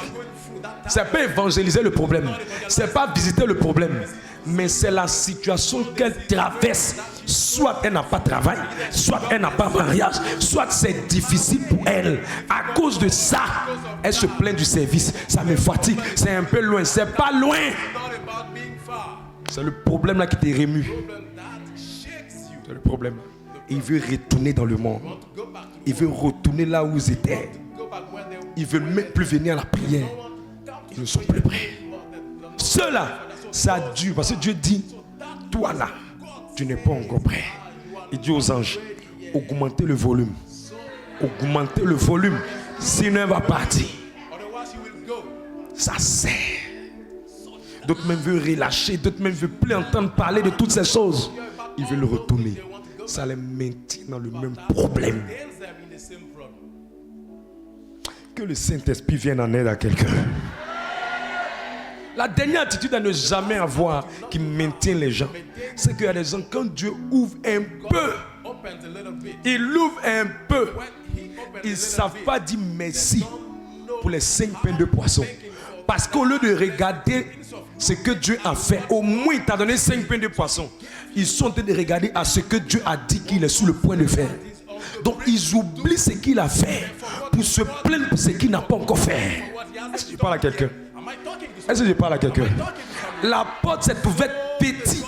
Ce n'est pas évangéliser le problème. Ce n'est pas visiter le problème. Mais c'est la situation qu'elle traverse. Soit elle n'a pas de travail, soit elle n'a pas de mariage, soit c'est difficile pour elle. À cause de ça, elle se plaint du service. Ça me fatigue, c'est un peu loin, c'est pas loin. C'est le problème là qui te remue. C'est le problème. Il veut retourner dans le monde. Il veut retourner là où ils étaient. Ils ne veulent même plus venir à la prière. Ils ne sont plus prêts. Ceux-là, ça dure. Parce que Dieu dit, toi là, tu n'es pas encore prêt. Il dit aux anges, augmentez le volume. Augmentez le volume. Sinon elle va partir. Ça sert. D'autres même veulent relâcher. D'autres même veulent plus entendre parler de toutes ces choses. Ils veulent retourner. Ça les maintient dans le même problème. Que le Saint-Esprit vienne en aide à quelqu'un. La dernière attitude à ne jamais avoir qui maintient les gens, c'est qu'il y a des gens, quand Dieu ouvre un peu, il ouvre un peu, ils ne savent pas dire merci pour les 5 pains de poisson. Parce qu'au lieu de regarder ce que Dieu a fait, au moins il t'a donné 5 pains de poisson. Ils sont en train de regarder à ce que Dieu a dit qu'il est sur le point de faire. Donc ils oublient ce qu'il a fait pour se plaindre pour ce qu'il n'a pas encore fait. Est-ce que je parle à quelqu'un? Est-ce que je parle à quelqu'un? La porte, ça pouvait être petit.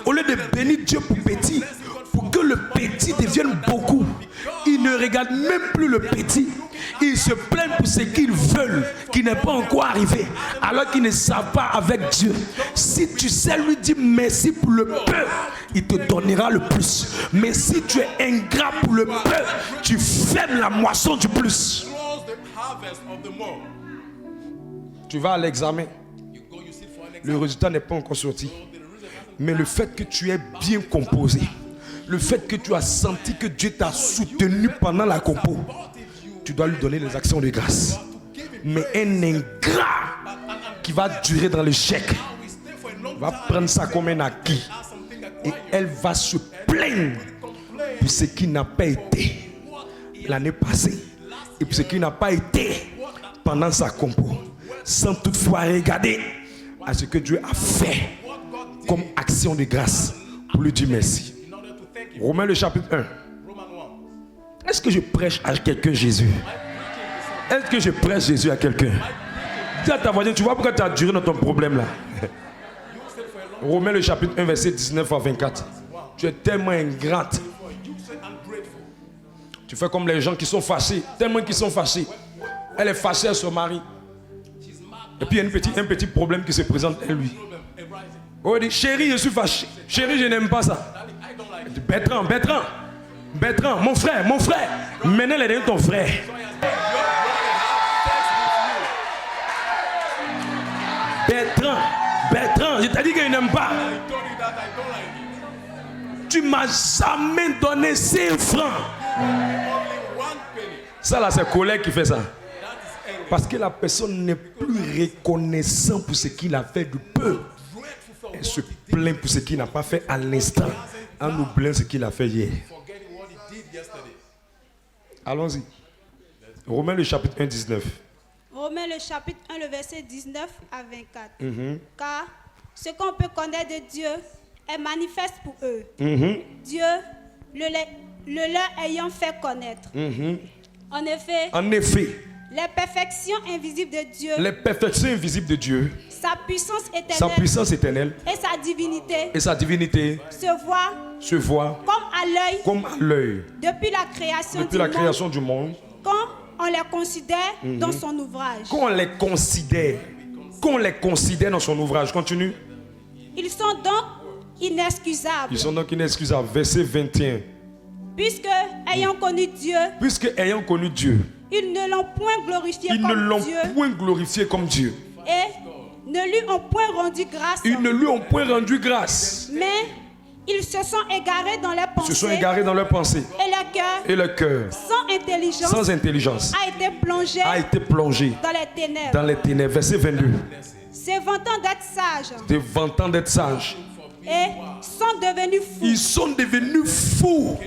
Au lieu de bénir Dieu pour petit, pour que le petit devienne beaucoup, ils ne regardent même plus le petit. Ils se plaignent pour ce qu'ils veulent, qui n'est pas encore arrivé, alors qu'ils ne savent pas avec Dieu. Si tu sais lui dire merci pour le peu, il te donnera le plus. Mais si tu es ingrat pour le peu, tu fermes la moisson du plus. Tu vas à l'examen. Le résultat n'est pas encore sorti. Mais le fait que tu es bien composé, le fait que tu as senti que Dieu t'a soutenu pendant la compo, tu dois lui donner les actions de grâce. Mais un ingrat qui va durer dans l'échec va prendre ça comme un acquis. Et elle va se plaindre pour ce qui n'a pas été l'année passée. Et pour ce qui n'a pas été pendant sa compo. Sans toutefois regarder à ce que Dieu a fait comme action de grâce pour lui dire merci. Romains le chapitre 1. Est-ce que je prêche à quelqu'un Jésus? Est-ce que je prêche Jésus à quelqu'un? Dis à ta voisine, tu vois pourquoi tu as duré dans ton problème là. Romains le chapitre 1 verset 19 à 24. Tu es tellement ingrate. Tu fais comme les gens qui sont fâchés. Tellement qu'ils sont fâchés. Elle est fâchée à son mari. Et puis il y a un petit problème qui se présente à lui. Oh, il dit, chérie, je suis fâché. Chérie, je n'aime pas ça. Bertrand, mon frère. Maintenant, elle est ton frère. Bertrand, je t'ai dit qu'il n'aime pas. Tu m'as jamais donné 5 francs. Ça là, c'est collègue qui fait ça. Parce que la personne n'est plus reconnaissante pour ce qu'il a fait du peu. Elle se plaint pour ce qu'il n'a pas fait à l'instant, en oubliant ce qu'il a fait hier. Allons-y. Romains le chapitre 1, 19. Romains le chapitre 1, le verset 19 à 24. Car ce qu'on peut connaître de Dieu est manifeste pour eux. Dieu le leur ayant fait connaître. En effet, les perfections invisibles de Dieu, sa puissance éternelle et sa divinité se voient comme à l'œil depuis la création du monde, quand on les considère dans son ouvrage. Qu'on les considère dans son ouvrage. Continue. Ils sont donc inexcusables. Verset 21. Puisque ayant connu Dieu, ils ne l'ont point glorifié comme Dieu. Et ne lui ont point rendu grâce. Mais ils se sont égarés dans leurs pensées. Et le cœur, sans intelligence, a été plongé dans les ténèbres. Verset 22. Se vantant d'être sages. Et ils sont devenus fous.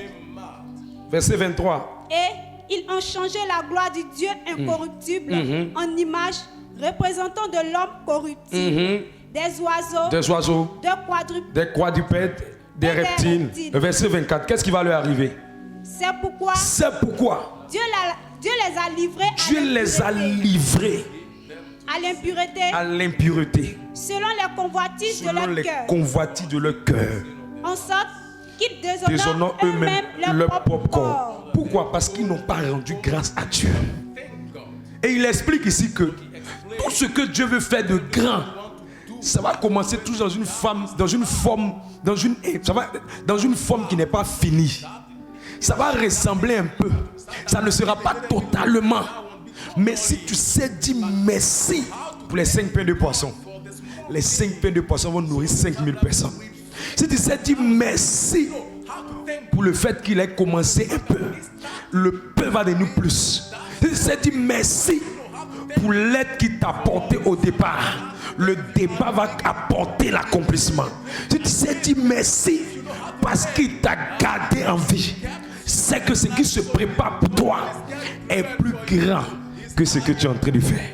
Verset 23. Et ils ont changé la gloire du Dieu incorruptible en image représentant de l'homme corruptible, des oiseaux, des quadrupèdes, des reptiles. Verset 24. Qu'est-ce qui va leur arriver? C'est pourquoi Dieu les a livrés à l'impureté selon les convoitises de leur cœur, en sorte qu'ils déshonorent eux-mêmes leur propre corps. Pourquoi? Parce qu'ils n'ont pas rendu grâce à Dieu. Et il explique ici que tout ce que Dieu veut faire de grand, ça va commencer tous dans une forme qui n'est pas finie. Ça va ressembler un peu. Ça ne sera pas totalement. Mais si tu sais dire merci pour les 5 pains de poisson, les 5 pains de poisson vont nourrir 5000 personnes. Si tu sais dire merci pour le fait qu'il ait commencé un peu, le peu va devenir plus. Si tu sais dire merci pour l'aide qu'il t'a apporté au départ, le départ va apporter l'accomplissement. Si tu sais dire merci parce qu'il t'a gardé en vie, c'est que ce qui se prépare pour toi est plus grand que ce que tu es en train de faire.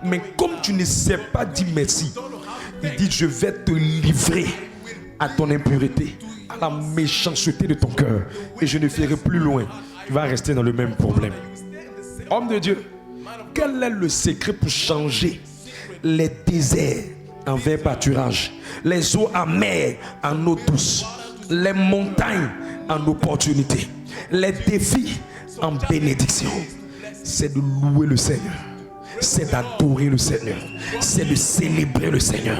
Mais comme tu ne sais pas dire merci, il dit je vais te livrer à ton impureté, à la méchanceté de ton cœur, et je ne ferai plus loin. Tu vas rester dans le même problème. Homme de Dieu, quel est le secret pour changer les déserts en verts pâturages, les eaux amères en eau douce? les montagnes en opportunité, les défis en bénédiction. C'est de louer le Seigneur, c'est d'adorer le Seigneur, c'est de célébrer le Seigneur.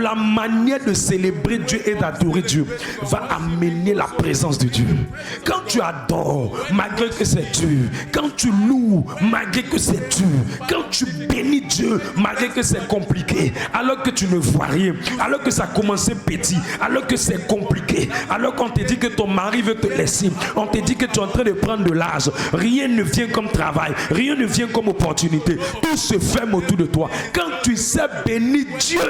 La manière de célébrer Dieu et d'adorer Dieu va amener la présence de Dieu. Quand tu adores, malgré que c'est dur, quand tu loues, malgré que c'est dur, quand tu bénis Dieu, malgré que c'est compliqué, alors que tu ne vois rien, alors que ça a commencé petit, alors que c'est compliqué, alors qu'on te dit que ton mari veut te laisser, on te dit que tu es en train de prendre de l'âge, rien ne vient comme travail, rien ne vient comme opportunité, tout se ferme autour de toi. Quand tu sais bénir Dieu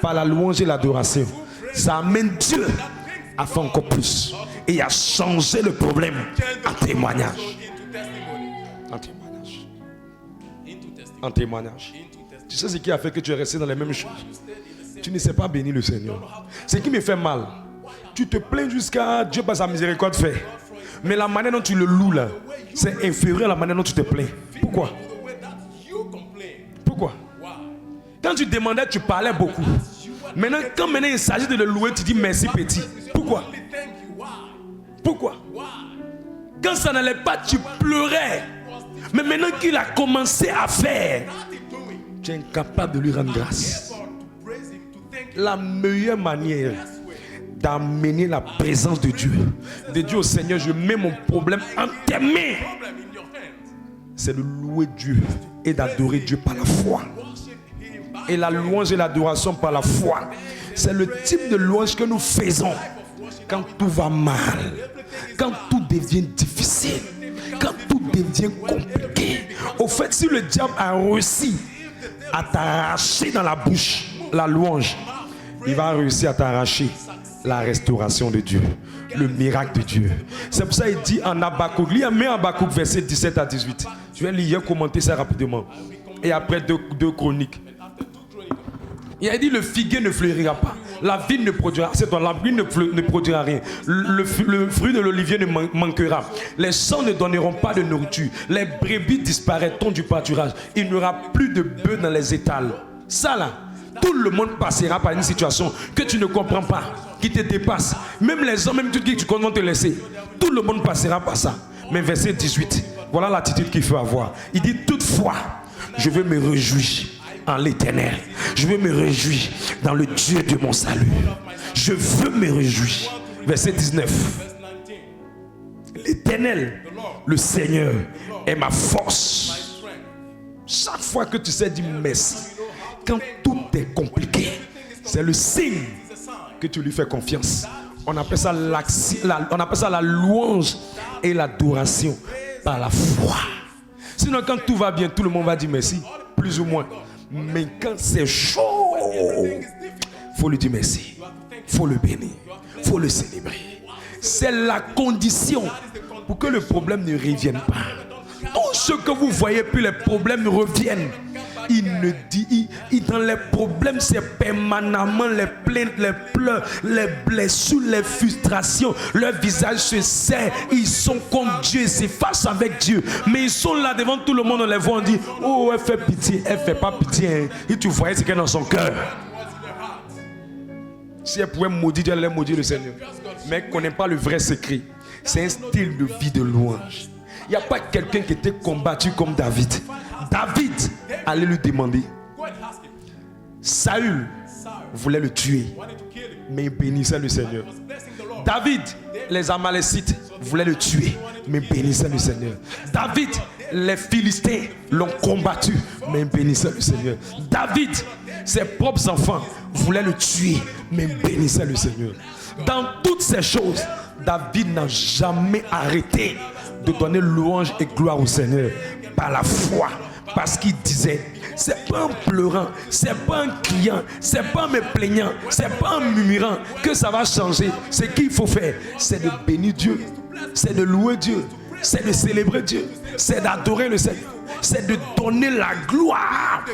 par la louange et l'adoration, ça amène Dieu à faire encore plus et à changer le problème en témoignage. En témoignage. En témoignage. Tu sais ce qui a fait que tu es resté dans les mêmes choses? Tu ne sais pas bénir le Seigneur. Ce qui me fait mal, tu te plains jusqu'à Dieu par sa miséricorde fait. Mais la manière dont tu le loues là, c'est inférieur à la manière dont tu te plains. Pourquoi? Pourquoi? Quand tu demandais, tu parlais beaucoup. Maintenant, quand il s'agit de le louer, tu dis merci petit. Pourquoi? Pourquoi? Quand ça n'allait pas, tu pleurais. Mais maintenant qu'il a commencé à faire, tu es incapable de lui rendre grâce. La meilleure manière d'amener la présence de Dieu au Seigneur, je mets mon problème en tes mains, c'est de louer Dieu et d'adorer Dieu par la foi. Et la louange et l'adoration par la foi, c'est le type de louange que nous faisons quand tout va mal, quand tout devient difficile, quand tout devient compliqué. Au fait, si le diable a réussi à t'arracher dans la bouche la louange, il va réussir à t'arracher la restauration de Dieu, le miracle de Dieu. C'est pour ça qu'il dit en Habakkuk, lis en Habakkuk verset 17 à 18. Je vais lire, commenter ça rapidement. Et après deux chroniques. Il a dit le figuier ne fleurira pas, la vigne ne produira, la vigne ne produira rien, le fruit de l'olivier ne manquera, les champs ne donneront pas de nourriture, les brebis disparaîtront du pâturage, il n'y aura plus de bœufs dans les étals. Ça là, tout le monde passera par une situation que tu ne comprends pas, qui te dépasse. Même les hommes, même tout qui tu connais vont te laisser. Tout le monde passera par ça. Mais verset 18, voilà l'attitude qu'il faut avoir. Il dit toutefois, je veux me réjouir en l'Éternel. Je veux me réjouir dans le Dieu de mon salut. Je veux me réjouir. Verset 19. L'Éternel, le Seigneur, est ma force. Chaque fois que tu sais dire merci, quand tout est compliqué, c'est le signe que tu lui fais confiance. On appelle ça la louange et l'adoration par la foi. Sinon, quand tout va bien, tout le monde va dire merci, plus ou moins. Mais quand c'est chaud, il faut lui dire merci, il faut le bénir, il faut le célébrer. C'est la condition pour que le problème ne revienne pas. Tout ce que vous voyez, puis les problèmes reviennent. Il ne dit, dans les problèmes, c'est permanemment les plaintes, les pleurs, les blessures, les frustrations. Leur visage se serre, ils sont contre Dieu, ils s'effacent avec Dieu. Mais ils sont là devant tout le monde, on les voit, on dit, oh, elle fait pitié, elle fait pas pitié. Hein. Et tu voyais ce qu'elle a dans son cœur. Si elle pouvait maudire Dieu, elle allait maudire le Seigneur. Mais elle ne connaît pas le vrai secret. C'est un style de vie de louange. Il n'y a pas quelqu'un qui était combattu comme David. David allait lui demander. Saül voulait le tuer, mais il bénissait le Seigneur. David, les Amalécites voulaient le tuer, mais il bénissait le Seigneur. David, les Philistins l'ont combattu, mais il bénissait le Seigneur. David, ses propres enfants voulaient le tuer, mais il bénissait le Seigneur. Dans toutes ces choses, David n'a jamais arrêté de donner louange et gloire au Seigneur par la foi, parce qu'il disait, c'est pas en pleurant, c'est pas en criant, c'est pas en me plaignant, c'est pas en murmurant que ça va changer. Ce qu'il faut faire, c'est de bénir Dieu, c'est de louer Dieu, c'est de célébrer Dieu, c'est d'adorer le Seigneur, c'est de donner la gloire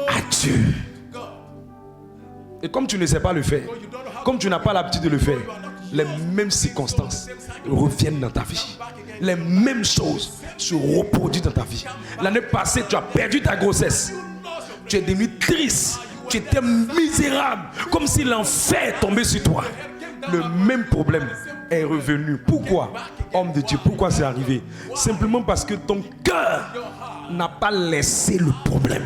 à Dieu. Et comme tu ne sais pas le faire, comme tu n'as pas l'habitude de le faire, les mêmes circonstances reviennent dans ta vie. Les mêmes choses se reproduisent dans ta vie. L'année passée, tu as perdu ta grossesse. Tu es devenu triste. Tu étais misérable. Comme si l'enfer est tombé sur toi. le même problème est revenu. Pourquoi, homme de Dieu, pourquoi c'est arrivé? Simplement parce que ton cœur n'a pas laissé le problème.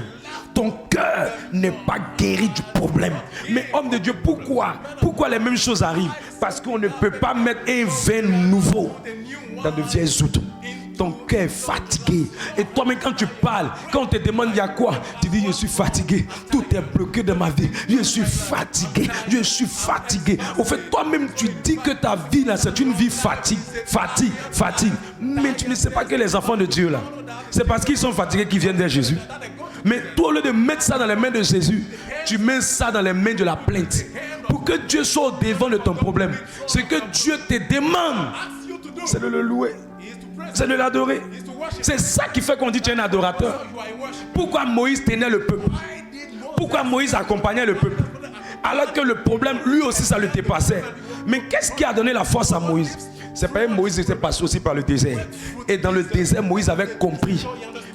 Ton cœur n'est pas guéri du problème. Mais homme de Dieu, pourquoi les mêmes choses arrivent? Parce qu'on ne peut pas mettre un vin nouveau dans de vieilles outres. Ton cœur est fatigué. Et toi-même, quand tu parles, quand on te demande il y a quoi, tu dis je suis fatigué. Tout est bloqué dans ma vie. Je suis fatigué. Je suis fatigué. Au fait, toi-même, tu dis que ta vie là, c'est une vie fatigue. Mais tu ne sais pas que les enfants de Dieu là, c'est parce qu'ils sont fatigués qu'ils viennent vers Jésus. Mais toi, au lieu de mettre ça dans les mains de Jésus, tu mets ça dans les mains de la plainte. Pour que Dieu soit au devant de ton problème. Ce que Dieu te demande, c'est de le louer. C'est de l'adorer. C'est ça qui fait qu'on dit que tu es un adorateur. Pourquoi Moïse tenait le peuple? Pourquoi Moïse accompagnait le peuple? Alors que le problème, lui aussi, ça le dépassait. Mais qu'est-ce qui a donné la force à Moïse? C'est pas Moïse qui était passé aussi par le désert. Et dans le désert, Moïse avait compris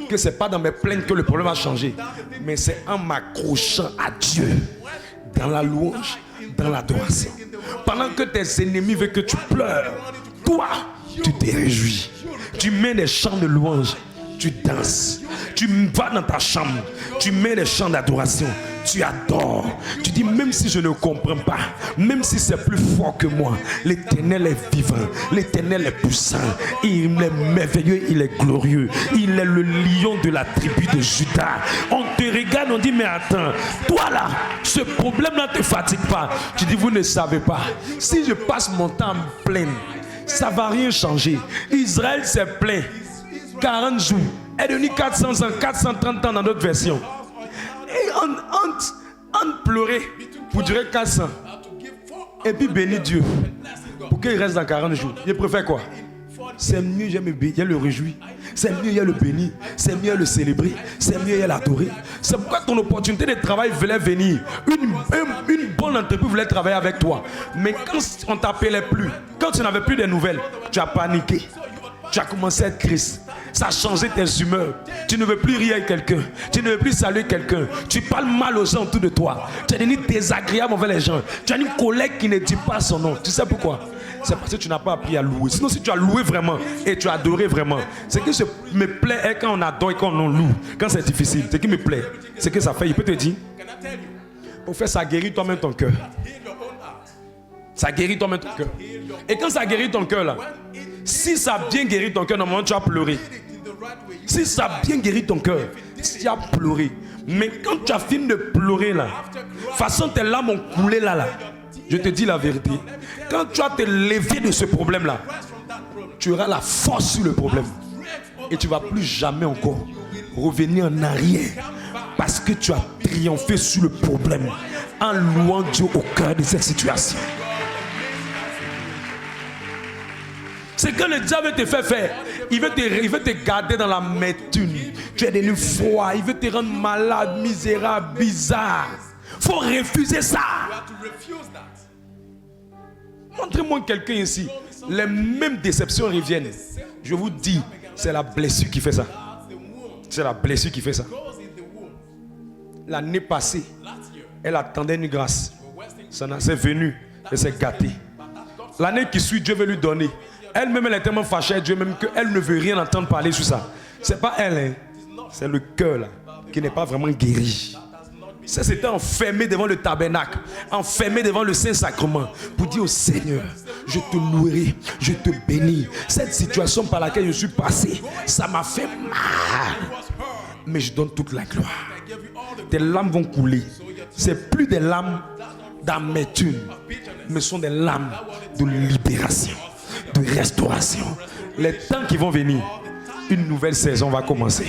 que ce n'est pas dans mes plaintes que le problème a changé. Mais c'est en m'accrochant à Dieu. Dans la louange, dans l'adoration. Pendant que tes ennemis veulent que tu pleures, toi, tu te réjouis. Tu mets des chants de louange, tu danses, tu vas dans ta chambre, tu mets des chants d'adoration, tu adores. Tu dis même si je ne comprends pas, même si c'est plus fort que moi, l'Éternel est vivant, l'Éternel est puissant, il est merveilleux, il est glorieux, il est le lion de la tribu de Juda. On te regarde, on dit mais attends, toi là, ce problème-là ne te fatigue pas. Tu dis vous ne savez pas, si je passe mon temps à me plaindre, ça ne va rien changer. Israël s'est plaint 40 jours. Est devenu 400 ans, 430 ans dans notre version. Et on pleurait pour durer 400. Et puis bénir Dieu pour qu'il reste dans 40 jours. Il préfère quoi? C'est mieux, il le réjouir. C'est mieux, il le bénir. C'est mieux, le célébrer. C'est mieux, il l'adorer. C'est pourquoi ton opportunité de travail voulait venir. Une bonne entreprise voulait travailler avec toi. Mais quand on ne t'appelait plus, quand tu n'avais plus de nouvelles, tu as paniqué. Tu as commencé à être triste. Ça a changé tes humeurs. Tu ne veux plus rire avec quelqu'un. Tu ne veux plus saluer quelqu'un. Tu parles mal aux gens autour de toi. Tu es devenu désagréable envers les gens. Tu as une collègue qui ne dit pas son nom. Tu sais pourquoi? C'est parce que tu n'as pas appris à louer. Sinon, si tu as loué vraiment et tu as adoré vraiment, ce qui me plaît quand on adore et quand on loue, quand c'est difficile, ce qui me plaît, c'est que ça fait, il peut te dire, pour faire ça guérit toi-même ton cœur. Ça guérit toi-même ton cœur. Et quand ça guérit ton cœur là, si ça a bien guéri ton cœur, normalement tu as pleuré. Si ça a bien guéri ton cœur, tu as pleuré. Mais quand tu as fini de pleurer là, façon tes larmes ont coulé là, je te dis la vérité. Quand tu vas te lever de ce problème là, tu auras la force sur le problème. Et tu ne vas plus jamais encore revenir en arrière. Parce que tu as triomphé sur le problème en louant Dieu au cœur de cette situation. C'est que le diable te fait faire. Il veut te garder dans l'amertume. Tu es devenu froid. Il veut te rendre malade, misérable, bizarre. Il faut refuser ça. Montrez-moi quelqu'un ici. Les mêmes déceptions reviennent. Je vous dis, c'est la blessure qui fait ça. C'est la blessure qui fait ça. L'année passée, elle attendait une grâce. Ça s'est venu et s'est gâté. L'année qui suit, Dieu veut lui donner. Elle-même, elle est tellement fâchée avec Dieu même qu'elle ne veut rien entendre parler sur ça. C'est pas elle, hein. C'est le cœur là, qui n'est pas vraiment guéri. Ça s'était enfermé devant le tabernacle, enfermé devant le Saint-Sacrement pour dire au Seigneur, je te louerai, je te bénis. Cette situation par laquelle je suis passé, ça m'a fait mal. Mais je donne toute la gloire. Tes larmes vont couler. C'est plus des larmes d'amertume, mais ce sont des larmes de libération, de restauration. Les temps qui vont venir, une nouvelle saison va commencer.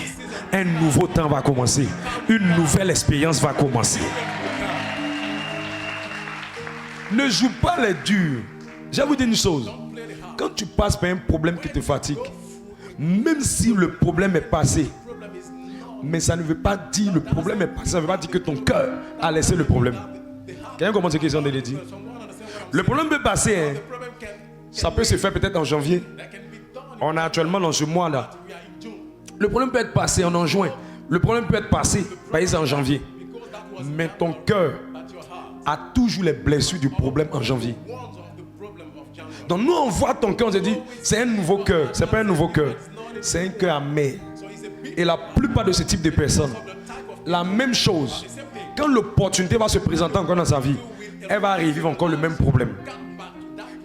Un nouveau temps va commencer. Une nouvelle expérience va commencer. Ne joue pas les durs. Je vais vous dire une chose. Quand tu passes par un problème qui te fatigue, même si le problème est passé, mais ça ne veut pas dire le problème est passé, ça ne veut pas dire que ton cœur a laissé le problème. Quelqu'un comprend ce qu'ils ont dit? Le problème peut passer, hein. Ça peut se faire peut-être en janvier. On est actuellement dans ce mois-là. Le problème peut être passé en juin. Le problème peut être passé, par exemple, en janvier. Mais ton cœur a toujours les blessures du problème en janvier. Donc nous, on voit ton cœur, on se dit, c'est un nouveau cœur. C'est pas un nouveau cœur. C'est un cœur amer. Et la plupart de ce type de personnes, la même chose, quand l'opportunité va se présenter encore dans sa vie, elle va revivre encore le même problème.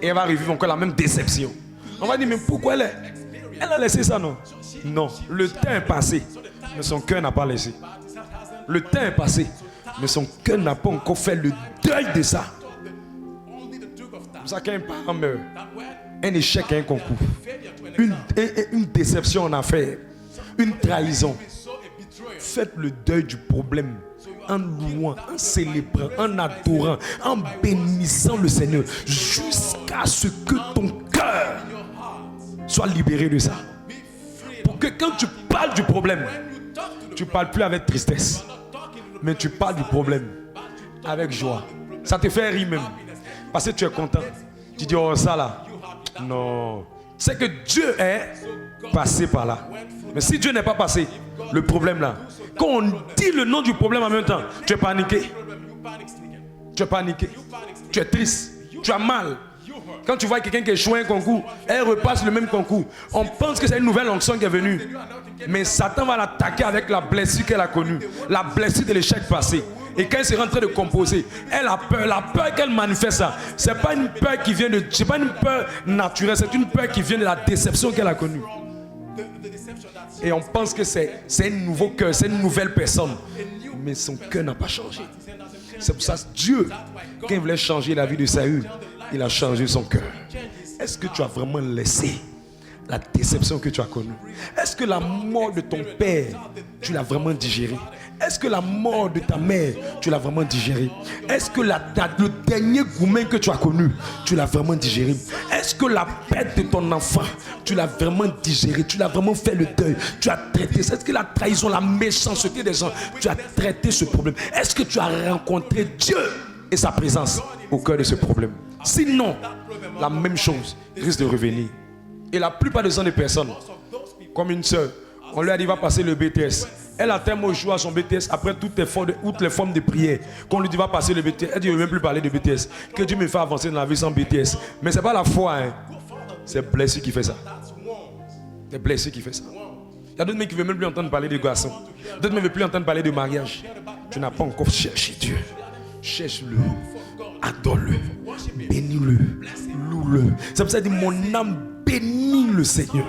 Et elle va revivre encore la même déception. On va dire, mais pourquoi elle a laissé ça, non? Non, le temps est passé, mais son cœur n'a pas laissé. Le temps est passé, mais son cœur n'a pas encore fait le deuil de ça. C'est pour ça qu'un parent meurt, un échec à un concours, une déception en affaires, une trahison. Faites le deuil du problème en louant, en célébrant, en adorant, en bénissant le Seigneur jusqu'à ce que ton cœur soit libéré de ça. Pour que quand tu parles du problème, tu ne parles plus avec tristesse, mais tu parles du problème avec joie. Ça te fait rire même. Parce que tu es content. Tu dis, oh ça là. Non. C'est que Dieu est passé par là. Mais si Dieu n'est pas passé, le problème là, quand on dit le nom du problème en même temps, tu es paniqué. Tu es paniqué. Tu es triste. Tu as mal. Quand tu vois quelqu'un qui échoue un concours, elle repasse le même concours. On pense que c'est une nouvelle onction qui est venue. Mais Satan va l'attaquer avec la blessure qu'elle a connue. La blessure de l'échec passé. Et quand elle s'est rentrée de composer, elle a peur. La peur qu'elle manifeste, ça, c'est pas une peur qui vient de... C'est pas une peur naturelle, c'est une peur qui vient de la déception qu'elle a connue. Et on pense que c'est un nouveau cœur, c'est une nouvelle personne. Mais son cœur n'a pas changé. C'est pour ça que Dieu, quand il voulait changer la vie de Saül, il a changé son cœur. Est-ce que tu as vraiment laissé la déception que tu as connue? Est-ce que la mort de ton père, tu l'as vraiment digérée? Est-ce que la mort de ta mère, tu l'as vraiment digérée? Est-ce que le dernier gourmet que tu as connu, tu l'as vraiment digéré? Est-ce que la perte de ton enfant, tu l'as vraiment digéré? Tu l'as vraiment fait le deuil? Tu as traité? Est-ce que la trahison, la méchanceté des gens, tu as traité ce problème? Est-ce que tu as rencontré Dieu et sa présence au cœur de ce problème? Sinon, la même chose risque de revenir. Et la plupart des gens des personnes, comme une sœur, on lui a dit va passer le BTS. Elle a tellement joué à son BTS après toutes les formes de prière qu'on lui dit va passer le BTS. Elle dit je ne veux même plus parler de BTS. Que Dieu me fait avancer dans la vie sans BTS. Mais ce n'est pas la foi, hein. C'est blessé qui fait ça. C'est blessé qui fait ça. Il y a d'autres mecs qui ne veulent même plus entendre parler de garçons. D'autres ne veulent plus entendre parler de mariage. Tu n'as pas encore cherché Dieu. Cherche-le. Adore-le. Bénis-le. Loue-le. C'est pour ça qu'il dit mon âme bénit le Seigneur.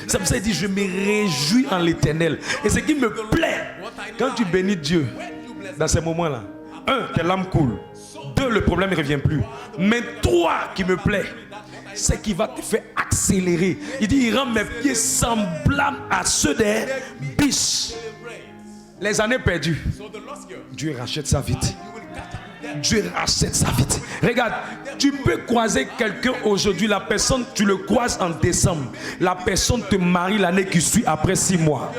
C'est pour ça qu'il dit je me réjouis en l'Éternel. Et ce qui me plaît, quand tu bénis Dieu dans ces moments-là, 1, tes larmes coulent. 2, le problème ne revient plus. Mais 3, qui me plaît, c'est qu'il va te faire accélérer. Il dit il rend mes pieds semblables à ceux des biches. Les années perdues, Dieu rachète ça vite. Dieu rachète ça vite. Regarde, tu peux croiser quelqu'un aujourd'hui, la personne, tu le croises en décembre. La personne te marie l'année qui suit après 6 mois.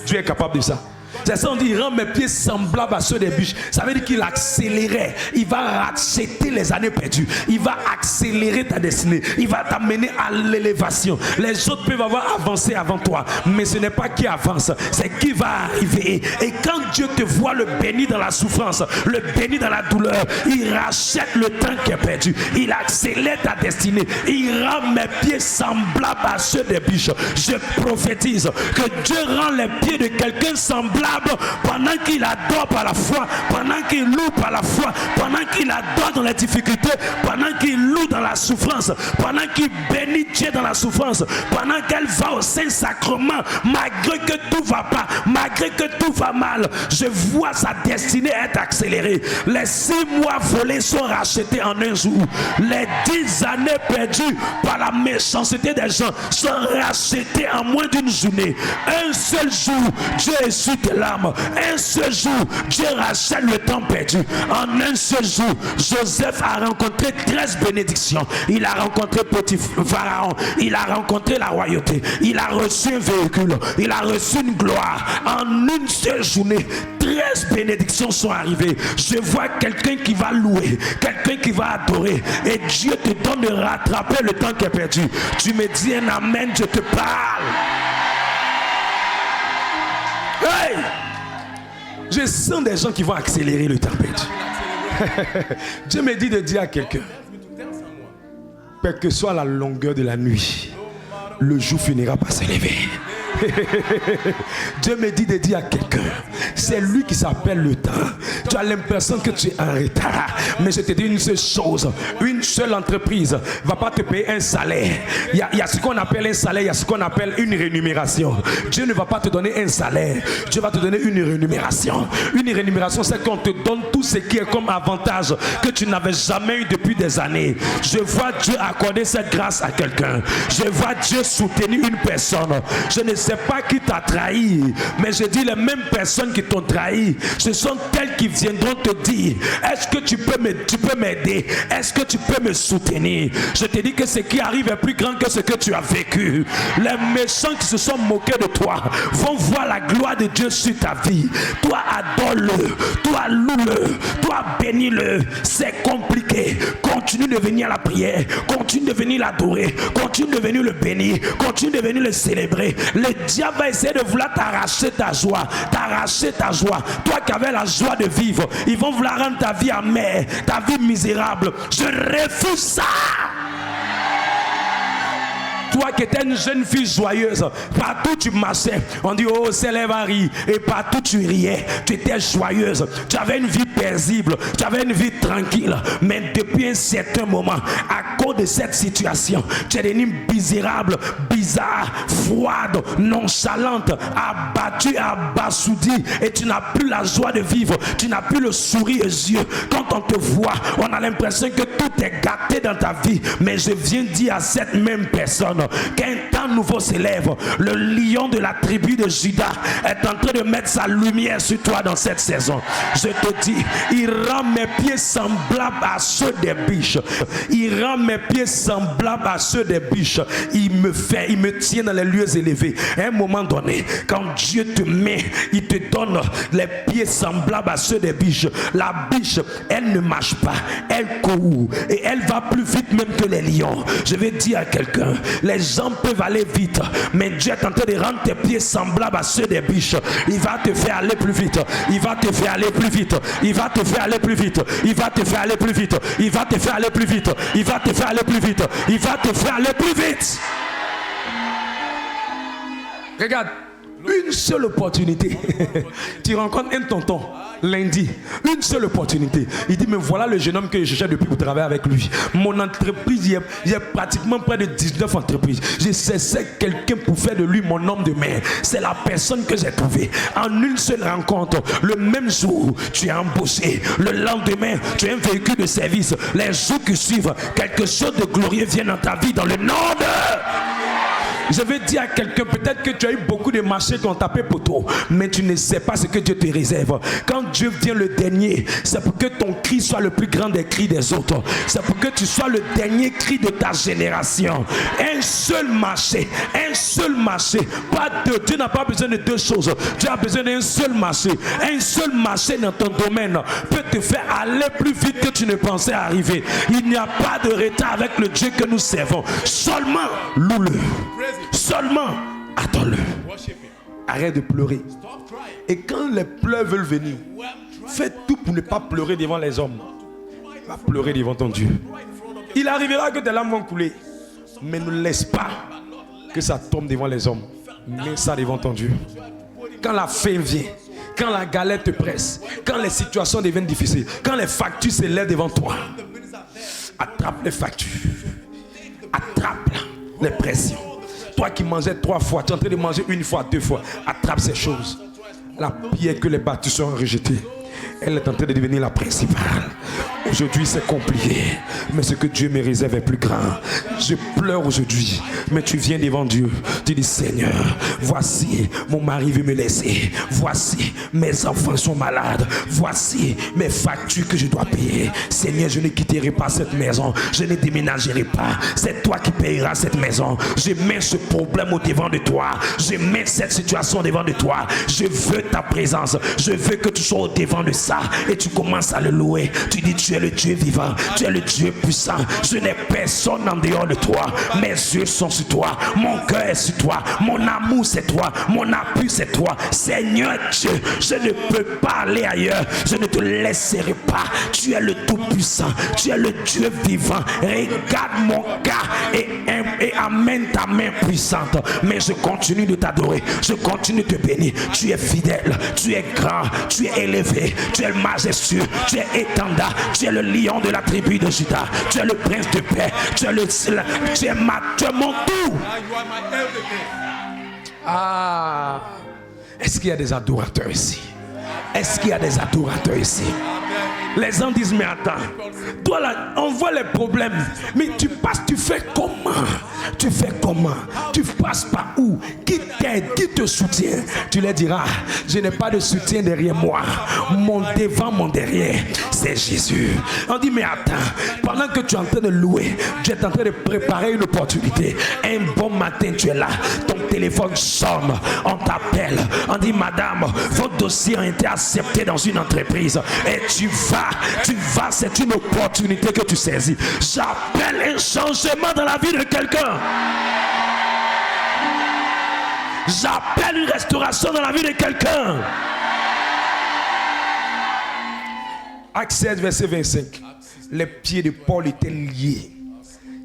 Dieu est capable de ça. C'est ça, on dit, il rend mes pieds semblables à ceux des biches. Ça veut dire qu'il accélérait. Il va racheter les années perdues. Il va accélérer ta destinée. Il va t'amener à l'élévation. Les autres peuvent avoir avancé avant toi. Mais ce n'est pas qui avance, c'est qui va arriver. Et quand Dieu te voit le béni dans la souffrance, le béni dans la douleur, il rachète le temps qui est perdu. Il accélère ta destinée. Il rend mes pieds semblables à ceux des biches. Je prophétise que Dieu rend les pieds de quelqu'un semblables pendant qu'il adore par la foi, pendant qu'il loue par la foi, pendant qu'il adore dans les difficultés, pendant qu'il loue dans la souffrance, pendant qu'il bénit Dieu dans la souffrance, pendant qu'elle va au Saint-Sacrement, malgré que tout va pas, malgré que tout va mal, je vois sa destinée être accélérée. Les 6 mois volés sont rachetés en un jour. Les 10 années perdues par la méchanceté des gens sont rachetées en moins d'une journée. Un seul jour, Dieu essuie tes larmes. Un seul jour, Dieu rachète le temps perdu. En un seul jour, Joseph a rencontré 13 bénédictions. Il a rencontré petit Pharaon. Il a rencontré la royauté. Il a reçu un véhicule. Il a reçu une gloire. En une seule journée, 13 bénédictions sont arrivées. Je vois quelqu'un qui va louer, quelqu'un qui va adorer. Et Dieu te donne de rattraper le temps qui est perdu. Tu me dis un amen, je te parle. Hey! Je sens des gens qui vont accélérer le temps perdu. Dieu me dit de dire à quelqu'un, quelle que soit la longueur de la nuit, le jour finira par se lever. Dieu me dit de dire à quelqu'un, c'est lui qui s'appelle le temps. Tu as l'impression que tu es en retard, mais je te dis une seule chose, une seule entreprise ne va pas te payer un salaire. Il y a ce qu'on appelle un salaire, il y a ce qu'on appelle une rémunération. Dieu ne va pas te donner un salaire, Dieu va te donner une rémunération. Une rémunération, c'est qu'on te donne tout ce qui est comme avantage que tu n'avais jamais eu depuis des années. Je vois Dieu accorder cette grâce à quelqu'un. Je vois Dieu soutenir une personne. Je ne sais pas qui t'a trahi, mais je dis les mêmes personnes qui t'ont trahi, ce sont elles qui viendront te dire, est-ce que tu peux m'aider, est-ce que tu peux me soutenir. Je te dis que ce qui arrive est plus grand que ce que tu as vécu. Les méchants qui se sont moqués de toi vont voir la gloire de Dieu sur ta vie. Toi adore-le, toi loue-le, toi bénis-le. C'est compliqué, continue de venir à la prière, continue de venir l'adorer, continue de venir le bénir, continue de venir le célébrer. Le diable va essayer de vouloir t'arracher ta joie, Toi qui avais la joie de vivre, ils vont vouloir rendre ta vie amère, ta vie misérable. Je refuse ça. Toi qui étais une jeune fille joyeuse, partout tu marchais, on dit oh c'est les varies, et partout tu riais, tu étais joyeuse, tu avais une vie paisible, tu avais une vie tranquille, mais depuis un certain moment, à cause de cette situation, tu es devenue misérable, bizarre, froide, nonchalante, abattue, abasourdie, et tu n'as plus la joie de vivre, tu n'as plus le sourire aux yeux. Quand on te voit, on a l'impression que tout est gâté dans ta vie, mais je viens dire à cette même personne qu'un temps nouveau s'élève. Le lion de la tribu de Juda est en train de mettre sa lumière sur toi dans cette saison. Je te dis, il rend mes pieds semblables à ceux des biches. Il rend mes pieds semblables à ceux des biches. Il me tient dans les lieux élevés. À un moment donné, quand Dieu te met, il te donne les pieds semblables à ceux des biches. La biche, elle ne marche pas, elle court et elle va plus vite même que les lions. Je vais dire à quelqu'un, les gens peuvent aller vite, mais Dieu est en train de rendre tes pieds semblables à ceux des biches. Il va te faire aller plus vite. Il va te faire aller plus vite. Il va te faire aller plus vite. Il va te faire aller plus vite. Il va te faire aller plus vite. Il va te faire aller plus vite. Il va te faire aller plus vite. Regarde, une seule opportunité. Tu rencontres un tonton lundi, une seule opportunité. Il dit mais voilà le jeune homme que je cherchais depuis pour travailler avec lui. Mon entreprise, il y a pratiquement près de 19 entreprises. Je cherchais quelqu'un pour faire de lui mon homme de main. C'est la personne que j'ai trouvée. En une seule rencontre, le même jour, tu es embauché. Le lendemain, tu es un véhicule de service. Les jours qui suivent, quelque chose de glorieux vient dans ta vie dans le nom de... Je vais dire à quelqu'un, peut-être que tu as eu beaucoup de marchés qui ont tapé poteau, mais tu ne sais pas ce que Dieu te réserve. Quand Dieu vient le dernier, c'est pour que ton cri soit le plus grand des cris des autres. C'est pour que tu sois le dernier cri de ta génération. Un seul marché, pas deux. Dieu n'a pas besoin de deux choses. Dieu a besoin d'un seul marché. Un seul marché dans ton domaine peut te faire aller plus vite que tu ne pensais arriver. Il n'y a pas de retard avec le Dieu que nous servons. Seulement loue-le. Seulement attends-le. Arrête de pleurer. Et quand les pleurs veulent venir, fais tout pour ne pas pleurer devant les hommes. Va pleurer devant ton Dieu. Il arrivera que tes larmes vont couler, mais ne laisse pas que ça tombe devant les hommes. Mets ça devant ton Dieu. Quand la faim vient, quand la galère te presse, quand les situations deviennent difficiles, quand les factures s'élèvent devant toi, attrape les factures. Attrape les pressions. Toi qui mangeais 3 fois, tu es en train de manger 1 fois, 2 fois. Attrape ces choses. La pierre que les bâtisseurs ont rejetée, elle est en train de devenir la principale. Aujourd'hui c'est compliqué, mais ce que Dieu me réserve est plus grand. Je pleure aujourd'hui, mais tu viens devant Dieu. Tu dis Seigneur, voici mon mari veut me laisser. Voici mes enfants sont malades. Voici mes factures que je dois payer. Seigneur, je ne quitterai pas cette maison. Je ne déménagerai pas. C'est toi qui payeras cette maison. Je mets ce problème au devant de toi. Je mets cette situation devant de toi. Je veux ta présence. Je veux que tu sois au devant de ça. Et tu commences à le louer. Tu dis tu es es le Dieu vivant, tu es le Dieu puissant. Je n'ai personne en dehors de toi. Mes yeux sont sur toi, mon cœur est sur toi, mon amour c'est toi, mon appui c'est toi. Seigneur Dieu, je ne peux pas aller ailleurs, je ne te laisserai pas. Tu es le Tout-Puissant, tu es le Dieu vivant. Regarde mon cas et amène ta main puissante. Mais je continue de t'adorer, je continue de te bénir. Tu es fidèle, tu es grand, tu es élevé, tu es le majestueux, tu es étendard, tu es le lion de la tribu de Juda, tu es le prince de paix, tu es mon tout. Ah, est-ce qu'il y a des adorateurs ici? Est-ce qu'il y a des adorateurs ici? Les gens disent, mais attends, toi là, on voit les problèmes, mais tu passes, tu fais comment? Tu fais comment? Tu passes par où? Qui t'aide? Qui te soutient? Tu leur diras, je n'ai pas de soutien derrière moi. Mon devant, mon derrière, c'est Jésus. On dit, mais attends, pendant que tu es en train de louer, tu es en train de préparer une opportunité. Un bon matin, tu es là, ton téléphone sonne, on t'appelle, on dit, madame, votre dossier a été accepté dans une entreprise et tu vas, c'est une opportunité que tu saisis. J'appelle un changement dans la vie de quelqu'un. J'appelle une restauration dans la vie de quelqu'un. Acte 16, verset 25. Les pieds de Paul étaient liés.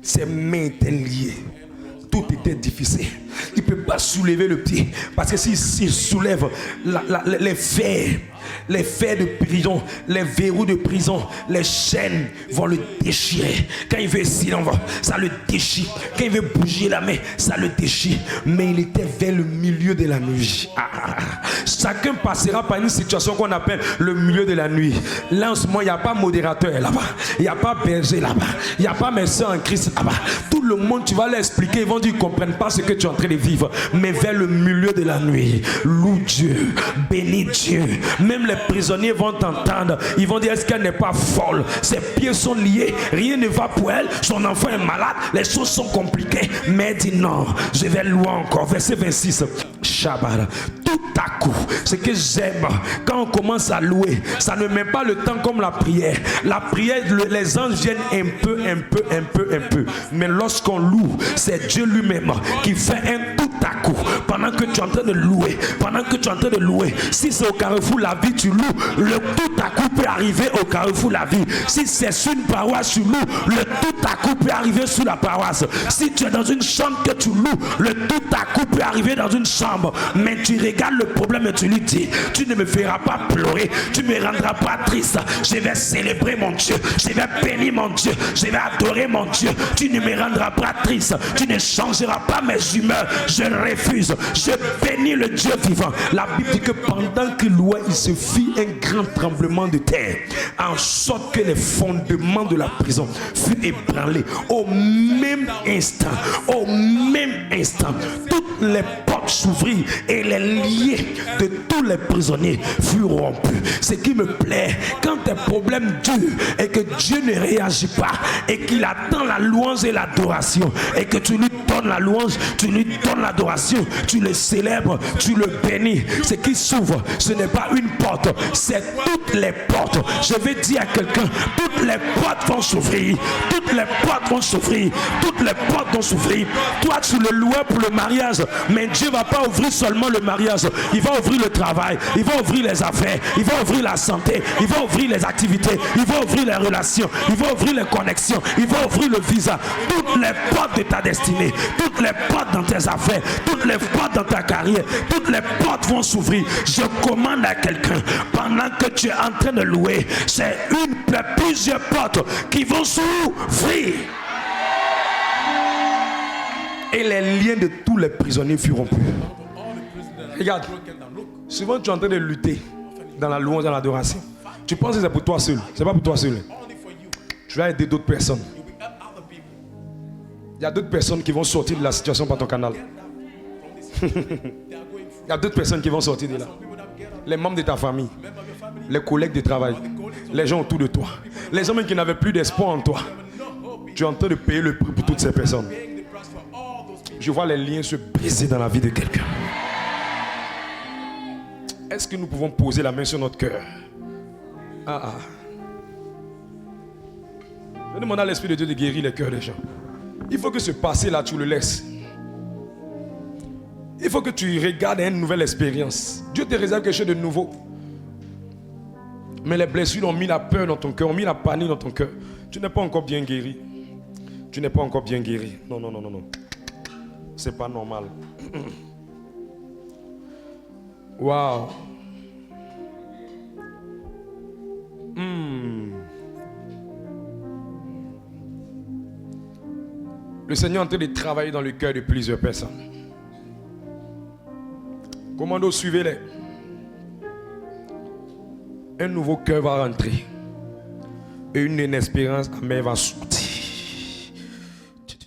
Ses mains étaient liées. Tout était difficile. Il ne peut pas soulever le pied. Parce que s'il soulève les fers de prison, les verrous de prison, les chaînes vont le déchirer. Quand il veut essayer, ça le déchire. Quand il veut bouger la main, ça le déchire. Mais il était vers le milieu de la nuit. Chacun passera par une situation qu'on appelle le milieu de la nuit. Là en ce moment, il n'y a pas modérateur là-bas. Il n'y a pas berger là-bas. Il n'y a pas mes soeurs en Christ là-bas. Tout le monde, tu vas leur expliquer. Ils vont dire qu'ils ne comprennent pas ce que tu es en train de vivre. Mais vers le milieu de la nuit, loue Dieu, bénis Dieu. Même les prisonniers vont t'entendre. Ils vont dire, est-ce qu'elle n'est pas folle? Ses pieds sont liés, rien ne va pour elle. Son enfant est malade, les choses sont compliquées. Mais elle dit non, je vais louer encore. Verset 26. Shabbat. Tout à coup, ce que j'aime, quand on commence à louer, ça ne met pas le temps comme la prière. La prière, les anges viennent un peu. Mais lorsqu'on loue, c'est Dieu lui-même qui fait un tout à coup. Pendant que tu es en train de louer, si c'est au carrefour la vie, tu loues, le tout à coup peut arriver au carrefour la vie. Si c'est sur une paroisse, tu loues, le tout à coup peut arriver sur la paroisse. Si tu es dans une chambre que tu loues, le tout à coup peut arriver dans une chambre. Mais tu regardes le problème et tu lui dis, tu ne me feras pas pleurer, tu ne me rendras pas triste. Je vais célébrer mon Dieu, je vais bénir mon Dieu, je vais adorer mon Dieu. Tu ne me rendras pas triste, tu ne changeras pas mes humeurs. Je refuse, je bénis le Dieu vivant. La Bible dit que pendant qu'il louait, il se fit un grand tremblement de terre, en sorte que les fondements de la prison furent ébranlés. Au même instant, toutes les portes s'ouvrirent et les liens de tous les prisonniers furent rompus. Ce qui me plaît, quand tes problèmes durent et que Dieu ne réagit pas et qu'il attend la louange et l'adoration et que tu lui donnes la louange, tu lui donnes l'adoration, tu le célèbres, tu le bénis. Ce qui s'ouvre, ce n'est pas une porte, c'est toutes les portes. Je vais dire à quelqu'un, toutes les portes vont s'ouvrir, toutes les portes vont s'ouvrir, toutes les portes vont s'ouvrir. Toi tu le louais pour le mariage, mais Dieu va pas ouvrir seulement le mariage, il va ouvrir le travail, il va ouvrir les affaires, il va ouvrir la santé, il va ouvrir les activités, il va ouvrir les relations, il va ouvrir les connexions, il va ouvrir le visa. Toutes les portes de ta destinée, toutes les portes dans tes affaires, toutes les portes dans ta carrière, toutes les portes vont s'ouvrir. Je commande à quelqu'un, pendant que tu es en train de louer, c'est plusieurs portes qui vont s'ouvrir. Et les liens de tous les prisonniers furent rompus. Regarde, souvent tu es en train de lutter dans la louange, dans l'adoration. Tu penses que c'est pour toi seul. C'est pas pour toi seul. Tu vas aider d'autres personnes. Il y a d'autres personnes qui vont sortir de la situation par ton canal. Il y a d'autres personnes qui vont sortir de là. Les membres de ta famille, les collègues de travail, les gens autour de toi, les hommes qui n'avaient plus d'espoir en toi. Tu es en train de payer le prix pour toutes ces personnes. Je vois les liens se briser dans la vie de quelqu'un. Est-ce que nous pouvons poser la main sur notre cœur? Je demande à l'Esprit de Dieu de guérir les cœurs des gens. Il faut que ce passé-là, tu le laisses. Il faut que tu regardes une nouvelle expérience. Dieu te réserve quelque chose de nouveau. Mais les blessures ont mis la peur dans ton cœur, ont mis la panique dans ton cœur. Tu n'es pas encore bien guéri. Tu n'es pas encore bien guéri. Non, non, non, non, non. C'est pas normal. Waouh. Le Seigneur est en train de travailler dans le cœur de plusieurs personnes. Commando, suivez-les. Un nouveau cœur va rentrer. Et une espérance amère va